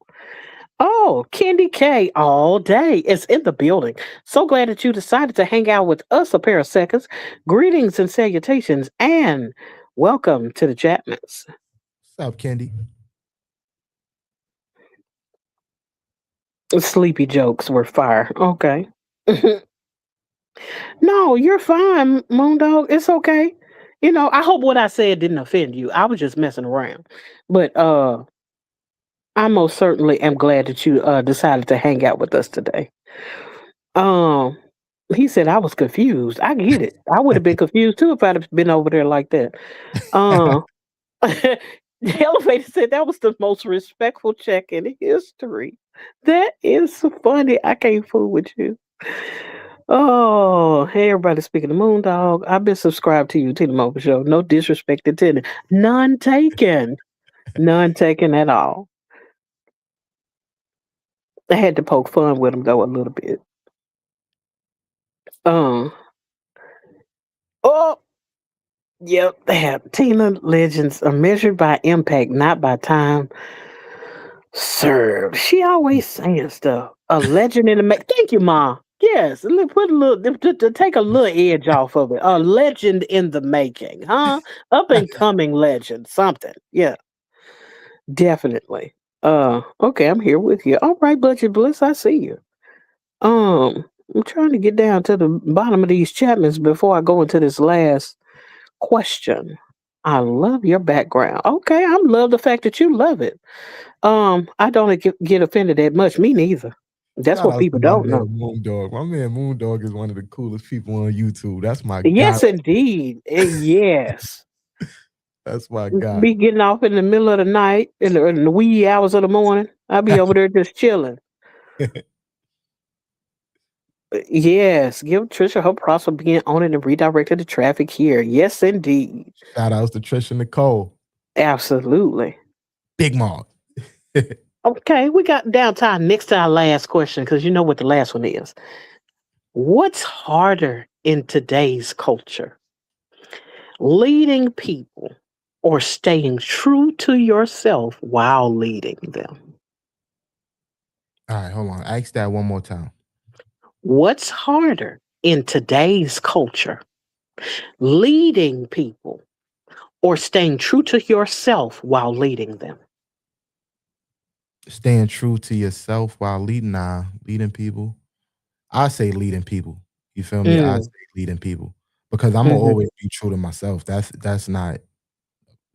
Oh, Candy K all day is in the building. So glad that you decided to hang out with us a pair of seconds. Greetings and salutations, and welcome to the Chapmans.
What's up, Candy?
Sleepy jokes were fire. Okay. No, you're fine, Moondog. It's okay. You know, I hope what I said didn't offend you. I was just messing around. But I most certainly am glad that you decided to hang out with us today. Um, he said I was confused. I get it. I would have been confused too if I'd have been over there like that. Uh, the elevator said that was the most respectful check in history. That is so funny. I can't fool with you. Oh, hey everybody, speaking of Moondog, I've been subscribed to you, Tina Mobile Show. No disrespect intended. None taken. None taken at all. I had to poke fun with him though a little bit. Um, oh, yep, they have Tina legends are measured by impact, not by time served. She always saying stuff. A legend in the make. Thank you, Ma. Yes, put a little to take a little edge off of it. A legend in the making, huh? Up and coming legend, something. Yeah, definitely. Okay, I'm here with you. All right, Budget Bliss, I see you. I'm trying to get down to the bottom of these Chapmans before I go into this last question. I love your background. Okay, I love the fact that you love it. I don't get offended that much. Me neither. That's
Shout
what
out
people
to my
don't know.
man Moondog. My man Moondog is one of the coolest people on YouTube. That's my guy.
Yes, indeed. Yes.
That's my guy.
Be getting off in the middle of the night, in the wee hours of the morning. I'll be over there just chilling. Yes, give Trisha her props for being on it and redirected the traffic here. Yes, indeed.
Shout outs to Trisha Nicole.
Absolutely.
Big Mark.
Okay, we got down to next to our last question because you know what the last one is. What's harder in today's culture? Leading people or staying true to yourself while leading them?
All right, hold on. Ask that one more time.
What's harder in today's culture? Leading people or staying true to yourself while leading them?
Staying true to yourself while leading people. I say leading people. You feel me? I
Mm,
say leading people because I'm gonna
hmm
always be true to myself. That's not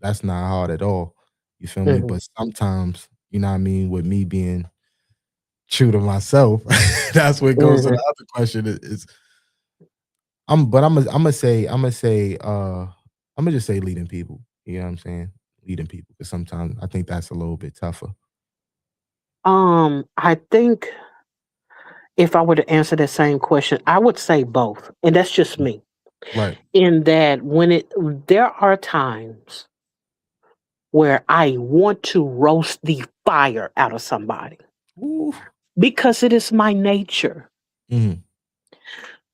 hard at all. You feel me?
hmm
But sometimes, you know what I mean, with me being true to myself, that's what goes to the
hmm
other question is I'm gonna just say leading people. You know what I'm saying? Leading people. Because sometimes I think that's a little bit tougher.
I think if I were to answer that same question, I would say both. And that's just me.
Right.
In that there are times where I want to roast the fire out of somebody
Ooh.
because it is my nature
Mhm.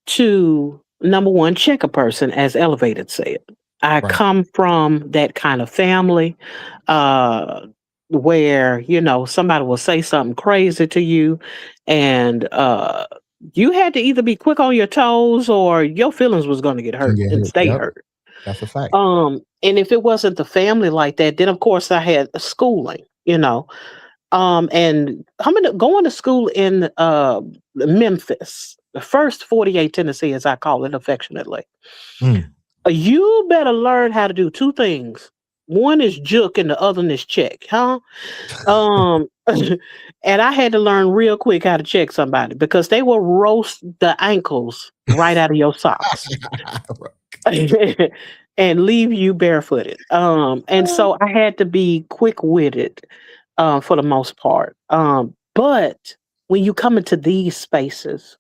to number one check a person, as Elevated said. I
Right.
come from that kind of family uh where somebody will say something crazy to you, and you had to either be quick on your toes or your feelings was going to get
Can
hurt
get
and
hurt.
stay
Yep.
hurt.
That's a fact.
And if it wasn't the family like that, then of course I had schooling. And going to school in Memphis, the first 48 Tennessee, as I call it affectionately.
Mm.
You better learn how to do two things. One is juke and the other one is check, huh? And I had to learn real quick how to check somebody because they will roast the ankles right out of your socks and leave you barefooted. And so I had to be quick witted for the most part. But when you come into these spaces,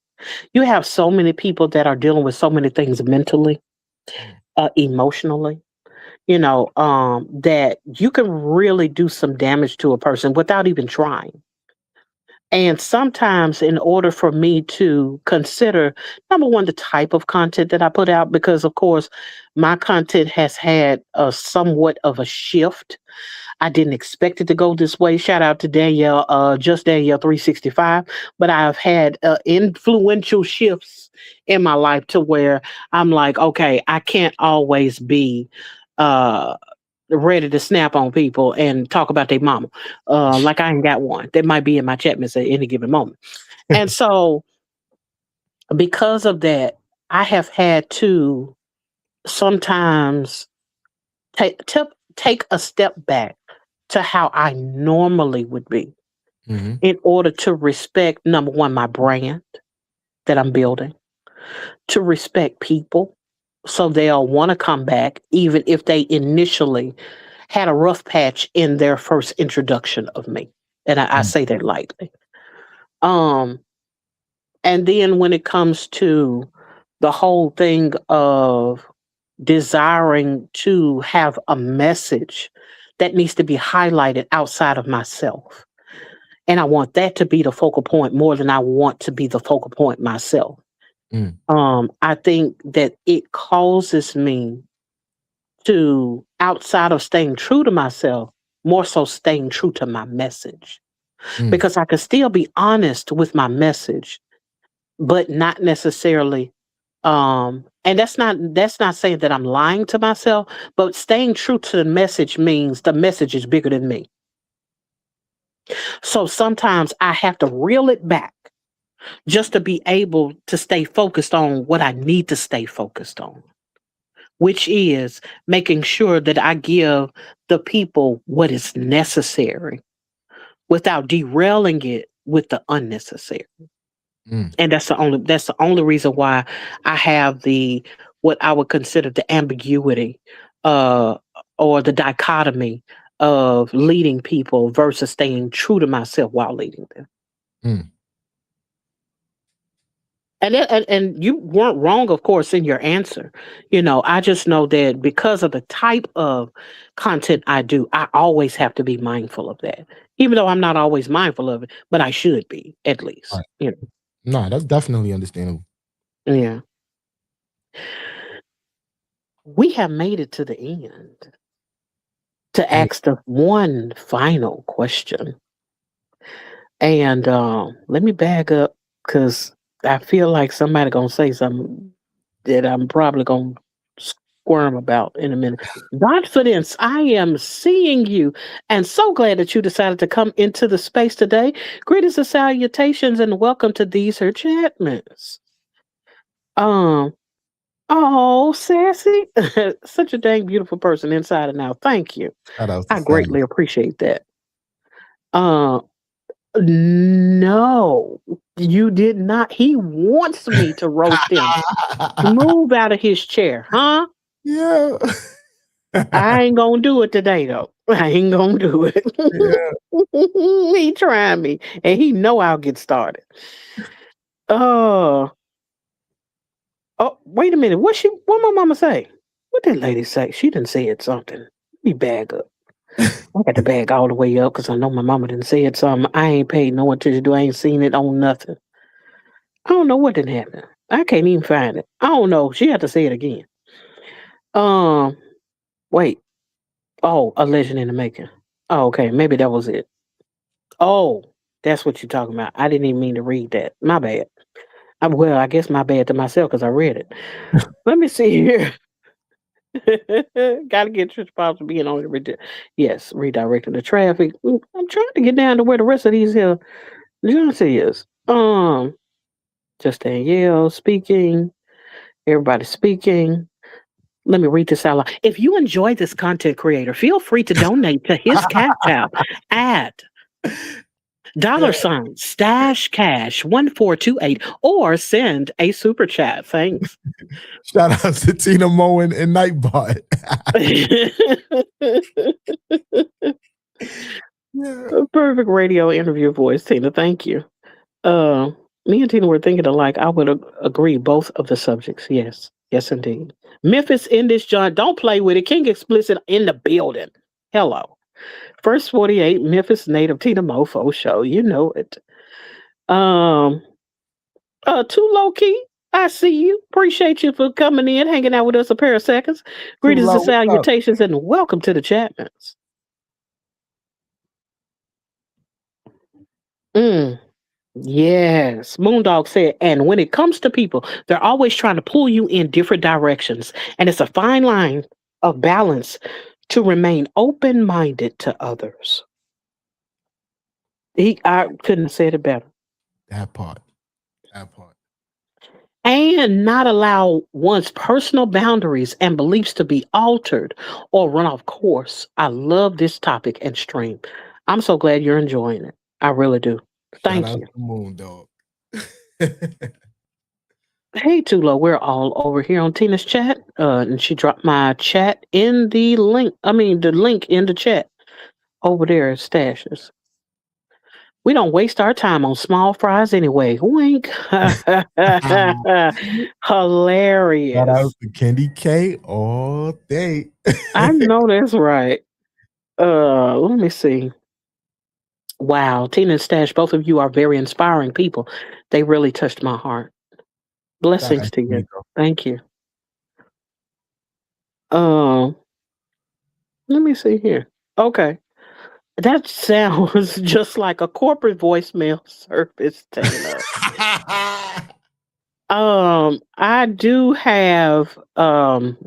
you have so many people that are dealing with so many things mentally,
Mm,
emotionally, that you can really do some damage to a person without even trying. And sometimes, in order for me to consider, number one, the type of content that I put out, because of course, my content has had a somewhat of a shift. I didn't expect it to go this way. Shout out to Danielle, just Danielle 365. But I've had influential shifts in my life to where I'm like, okay, I can't always be uh, ready to snap on people and talk about their mama. Like I ain't got one. That might be in my chat miss at any given moment. And so because of that, I have had to sometimes take a step back to how I normally would be
mhm,
in order to respect number one, my brand that I'm building, to respect people so they'll want to come back even if they initially had a rough patch in their first introduction of me. And I
mm,
say that lightly. Um, and then when it comes to the whole thing of desiring to have a message that needs to be highlighted outside of myself. And I want that to be the focal point more than I want to be the focal point myself.
mm,
I think that it causes me to, outside of staying true to myself, more so staying true to my message.
mm,
Because I can still be honest with my message, but not necessarily and that's not saying that I'm lying to myself, but staying true to the message means the message is bigger than me. So sometimes I have to reel it back just to be able to stay focused on what I need to stay focused on, which is making sure that I give the people what is necessary without derailing it with the unnecessary.
mm,
And that's the only reason why I have the what I would consider the ambiguity uh or the dichotomy of leading people versus staying true to myself while leading them.
mm,
And you weren't wrong, of course, in your answer. I just know that because of the type of content I do, I always have to be mindful of that. Even though I'm not always mindful of it, but I should be at least.
right. Nah, that's definitely understandable.
Yeah. We have made it to the end to
Yeah,
ask the one final question. And let me back up because I feel like somebody gonna say something that I'm probably gonna squirm about in a minute. Confidence, I am seeing you, and so glad that you decided to come into the space today. Greetings and salutations, and welcome to these her chatments. Um, oh, sassy, such a dang beautiful person inside and out. Thank you.
shout outs to
I
Sally.
greatly appreciate that. Uh, no, you did not. He wants me to roast him. Move out of his chair, huh?
Yeah.
I ain't gonna do it today, though. I ain't gonna do it.
Yeah.
He trying me, and he know I'll get started. Oh, oh, wait a minute. What my mama say? What did lady say? She didn't say it something. Let me bag up. I got to bag all the way up because I know my mama didn't say it something. I ain't paid no attention to. I ain't seen it on nothing. I don't know what didn't happen. I can't even find it. I don't know. She had to say it again. Um, wait. Oh, a legend in the making. Oh, okay. Maybe that was it. Oh, that's what you're talking about. I didn't even mean to read that. My bad. Well, I guess my bad to myself because I read it. Let me see here. Gotta get Trish Pops being on it. Yes, redirecting the traffic. I'm trying to get down to where the rest of these here Johnson is. Just Danielle speaking. Everybody speaking. Let me read this out loud. If you enjoy this content creator, feel free to donate to his cash app at Dollar sign stash cash 1428 or send a super chat. Thanks.
Shout out to TinaMo and Nightbot. Yeah.
A perfect radio interview voice, Tina. Thank you. Uh, Me and Tina were thinking alike. I would agree both of the subjects. Yes. Yes, indeed. Memphis in this joint. Don't play with it. King Explicit in the building. Hello. First 48, Memphis native Tina Mofo show. You know it. Um, Too low key. I see you. Appreciate you for coming in, hanging out with us a pair of seconds.
Too
Greetings
low.
and
What's up?
salutations, and welcome to the Chapmans. Mm, yes. Moondog said, and when it comes to people, they're always trying to pull you in different directions. And it's a fine line of balance to remain open minded to others. I couldn't have said it better.
That part. That part.
And not allow one's personal boundaries and beliefs to be altered or run off course. I love this topic and stream. I'm so glad you're enjoying it. I really do.
Shout
Thank
out
you.
to Moon Dog.
Hey, Tula, we're all over here on Tina's chat. And she dropped my chat in the link. The link in the chat over there at Stashes. We don't waste our time on small fries anyway. Wink.
Shout out
Hilarious.
to Candy K all day.
I know that's right. Let me see. Wow, Tina and Stash, both of you are very inspiring people. They really touched my heart.
Shout
Blessings
out
to
to me,
you.
though.
Thank you. Um, Let me see here. Okay. That sounds just like a corporate voicemail service, Tina. I do have um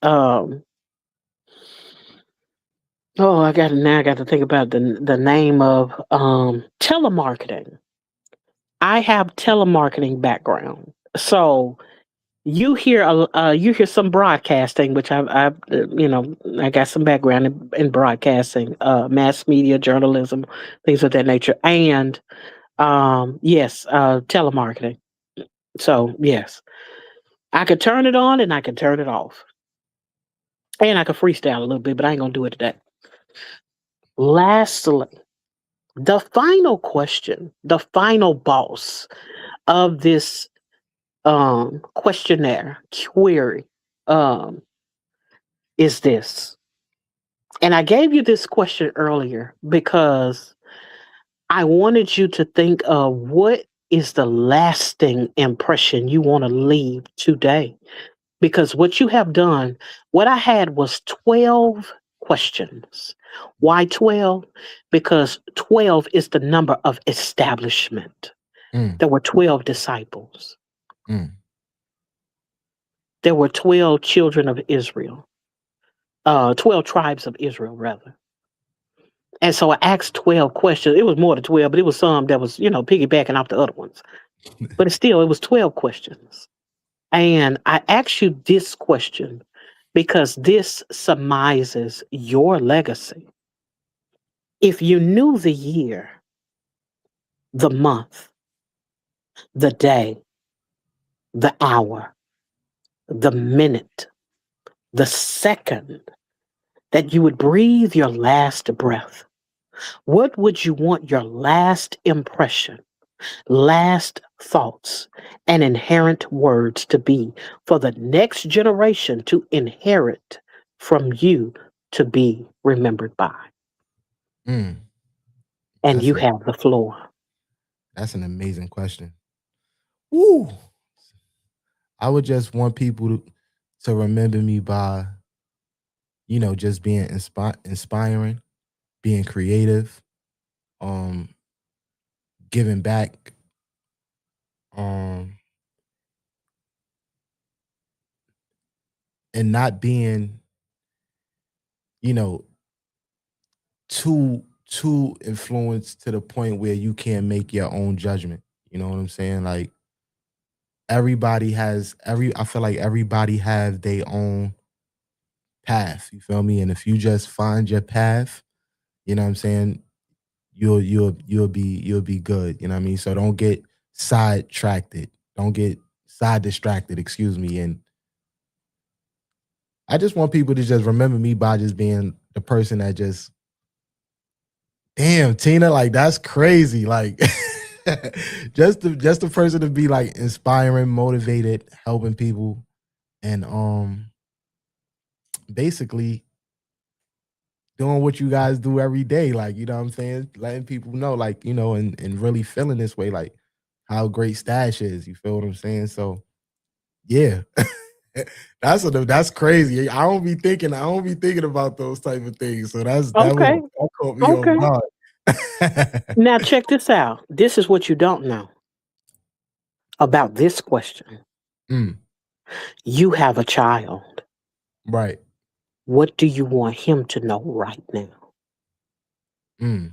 oh, I got to think about the name of telemarketing. I have telemarketing background. So you hear some broadcasting, which I got some background in broadcasting, mass media, journalism, things of that nature, and yes, telemarketing. So yes, I could turn it on and I could turn it off, and I could freestyle a little bit, but I ain't gonna do it today. Lastly, the final question, the final boss of this questionnaire query um, is this. And I gave you this question earlier because I wanted you to think of what is the lasting impression you want to leave today. Because what you have done, what I had was 12 questions. Why 12? Because 12 is the number of establishment.
Mm,
There were 12 disciples,
mm,
there were 12 children of Israel, 12 tribes of Israel, rather. And so I asked 12 questions. It was more than 12, but it was some that was, piggybacking off the other ones. But it was 12 questions. And I asked you this question because this surmises your legacy. If you knew the year, the month, the day, the hour, the minute, the second that you would breathe your last breath, what would you want your last impression, last thoughts, and inherent words to be for the next generation to inherit from you to be remembered by?
mm.
And
That's
you
an
have the floor.
that's an amazing question. Woo! I would just want people to remember me by, just being inspiring, being creative, um, giving back, um, and not being, you know, too influenced to the point where you can't make your own judgment. You know what I'm saying? Like I feel like everybody has their own path. You feel me? And if you just find your path, you know what I'm saying? you'll be good. You know what I mean? So don't get sidetracked. Don't get side distracted, excuse me. And I just want people to just remember me by just being the person that just, damn, Tina, like that's crazy. Like just the person to be like inspiring, motivated, helping people, and basically doing what you guys do every day. Like, you know what I'm saying? Letting people know, like, you know, and really feeling this way, like how great Stash is. You feel what I'm saying? So yeah. That's crazy. I don't be thinking about those type of things. So
Okay.
that caught me off
Okay.
guard.
Now check this out. This is what you don't know about this question.
Mm,
You have a child.
right.
What do you want him to know right now?
Mm,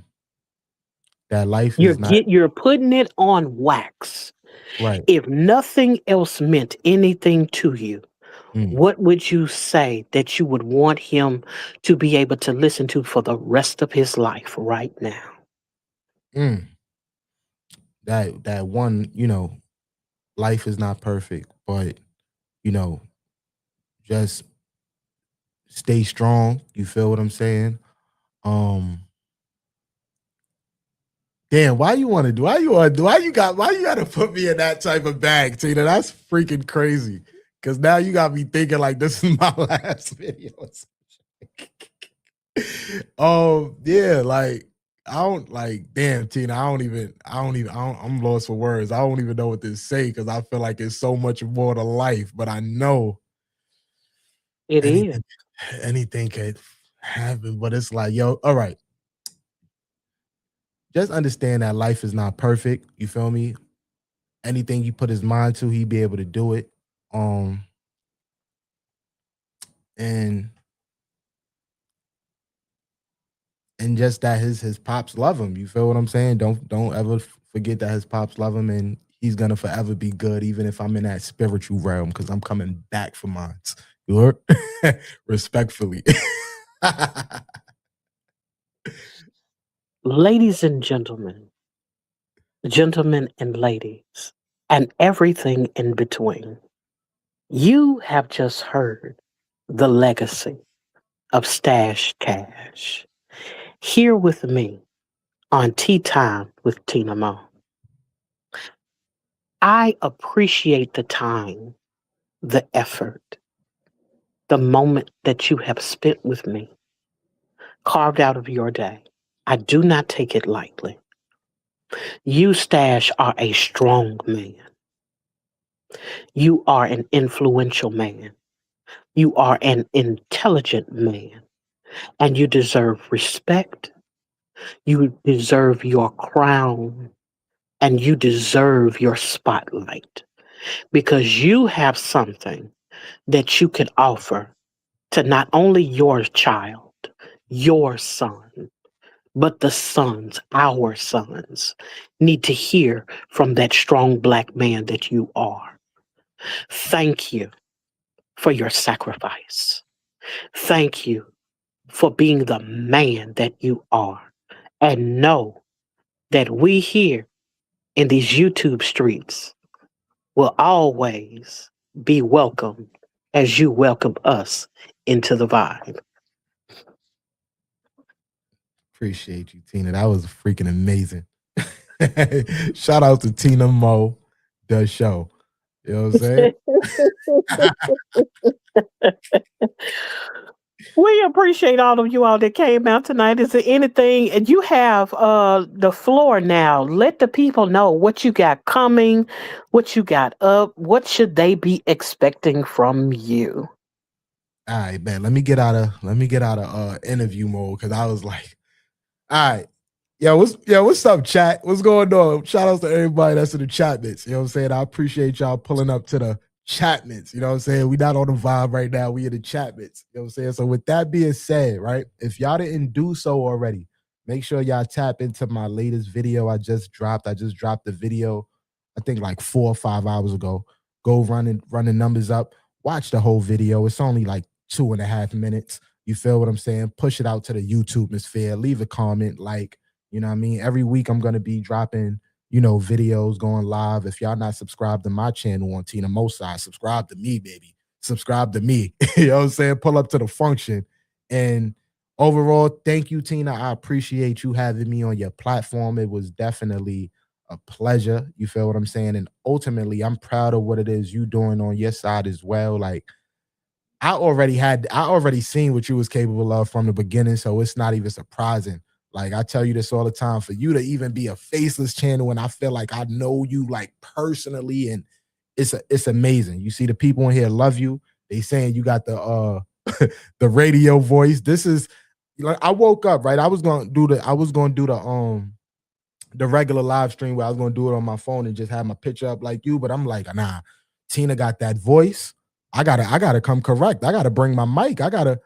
that life is not
You're putting it on wax.
right.
If nothing else meant anything to you,
Mm,
what would you say that you would want him to be able to listen to for the rest of his life right now?
mm. That one, you know, life is not perfect, but you know, just stay strong. You feel what I'm saying? Um, damn, why you want to do? Why you got to put me in that type of bag, Tina? That's freaking crazy. Cause now you got me thinking like this is my last video. Yeah, like I don't like damn Tina. I'm lost for words. I don't even know what to say because I feel like it's so much more to life, but I know
It is.
anything anything could happen. But it's like, yo, all right. Just understand that life is not perfect. You feel me? Anything you put his mind to, he be able to do it. Um, and just that his pops love him. You feel what I'm saying? Don't ever forget that his pops love him, and he's gonna forever be good, even if I'm in that spiritual realm, because I'm coming back for mine. You heard? Respectfully.
Ladies and gentlemen and ladies, and everything in between, you have just heard the legacy of Stash Cash. Here with me on Tea Time with TinaMo. I appreciate the time, the effort, the moment that you have spent with me, carved out of your day. I do not take it lightly. You, Stash, are a strong man. You are an influential man. You are an intelligent man. And you deserve respect. You deserve your crown. And you deserve your spotlight because you have something that you can offer to not only your child, your son, but the sons, our sons, need to hear from that strong black man that you are. Thank you for your sacrifice. Thank you for being the man that you are. And know that we here in these YouTube streets will always be welcome as you welcome us into the vibe.
Appreciate you, Tina. That was freaking amazing. Shout out to Tina Mo, the show. You know what I'm saying?
We appreciate all of you all that came out tonight. Is there anything, and you have the floor now? Let the people know what you got coming, what you got up, what should they be expecting from you?
All right, man. Let me get out of interview mode because I was like, all right. What's up, chat? What's going on? Shout outs to everybody that's in the chatments. You know what I'm saying? I appreciate y'all pulling up to the chatments. You know what I'm saying? We not on the vibe right now. We in the chatments. You know what I'm saying? So with that being said, right? If y'all didn't do so already, make sure y'all tap into my latest video I just dropped. I just dropped the video, I think like 4 or 5 hours ago. Go run the numbers up. Watch the whole video. It's only like 2.5 minutes. You feel what I'm saying? Push it out to the YouTube sphere. Leave a comment, like, You know what I mean? Every week I'm gonna be dropping, videos going live. If y'all not subscribed to my channel on TinaMo side, subscribe to me, baby. Subscribe to me. You know what I'm saying? Pull up to the function. And overall, thank you, Tina. I appreciate you having me on your platform. It was definitely a pleasure. You feel what I'm saying? And ultimately, I'm proud of what it is you doing on your side as well. Like I already seen what you was capable of from the beginning, so it's not even surprising. Like I tell you this all the time, for you to even be a faceless channel, and I feel like I know you like personally, and it's amazing. You see, the people in here love you. They saying you got the the radio voice. This is like I woke up right. I was gonna do the regular live stream where I was gonna do it on my phone and just have my picture up like you, but I'm like, nah, Tina got that voice. I gotta come correct. I gotta bring my mic. I gotta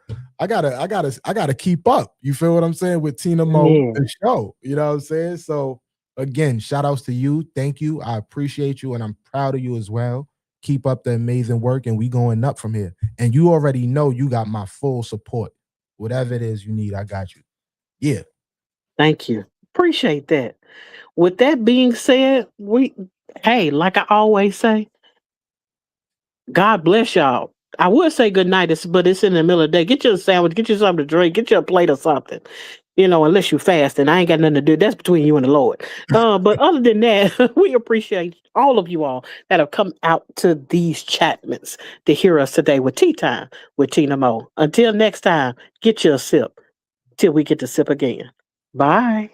keep up. You feel what I'm saying with Tina Mo
Yeah.
the show. You know what I'm saying? So again, shout outs to you. Thank you. I appreciate you and I'm proud of you as well. Keep up the amazing work and we going up from here. And you already know you got my full support. Whatever it is you need, I got you. Yeah.
Thank you. Appreciate that. With that being said, hey, like I always say, God bless y'all. I would say good night, but it's in the middle of the day. Get you a sandwich, get you something to drink, get you a plate or something. Unless you fast, and I ain't got nothing to do. That's between you and the Lord. But other than that, we appreciate all of you all that have come out to these chatments to hear us today with Tea Time with Tina Mo. Until next time, get you a sip till we get to sip again. Bye.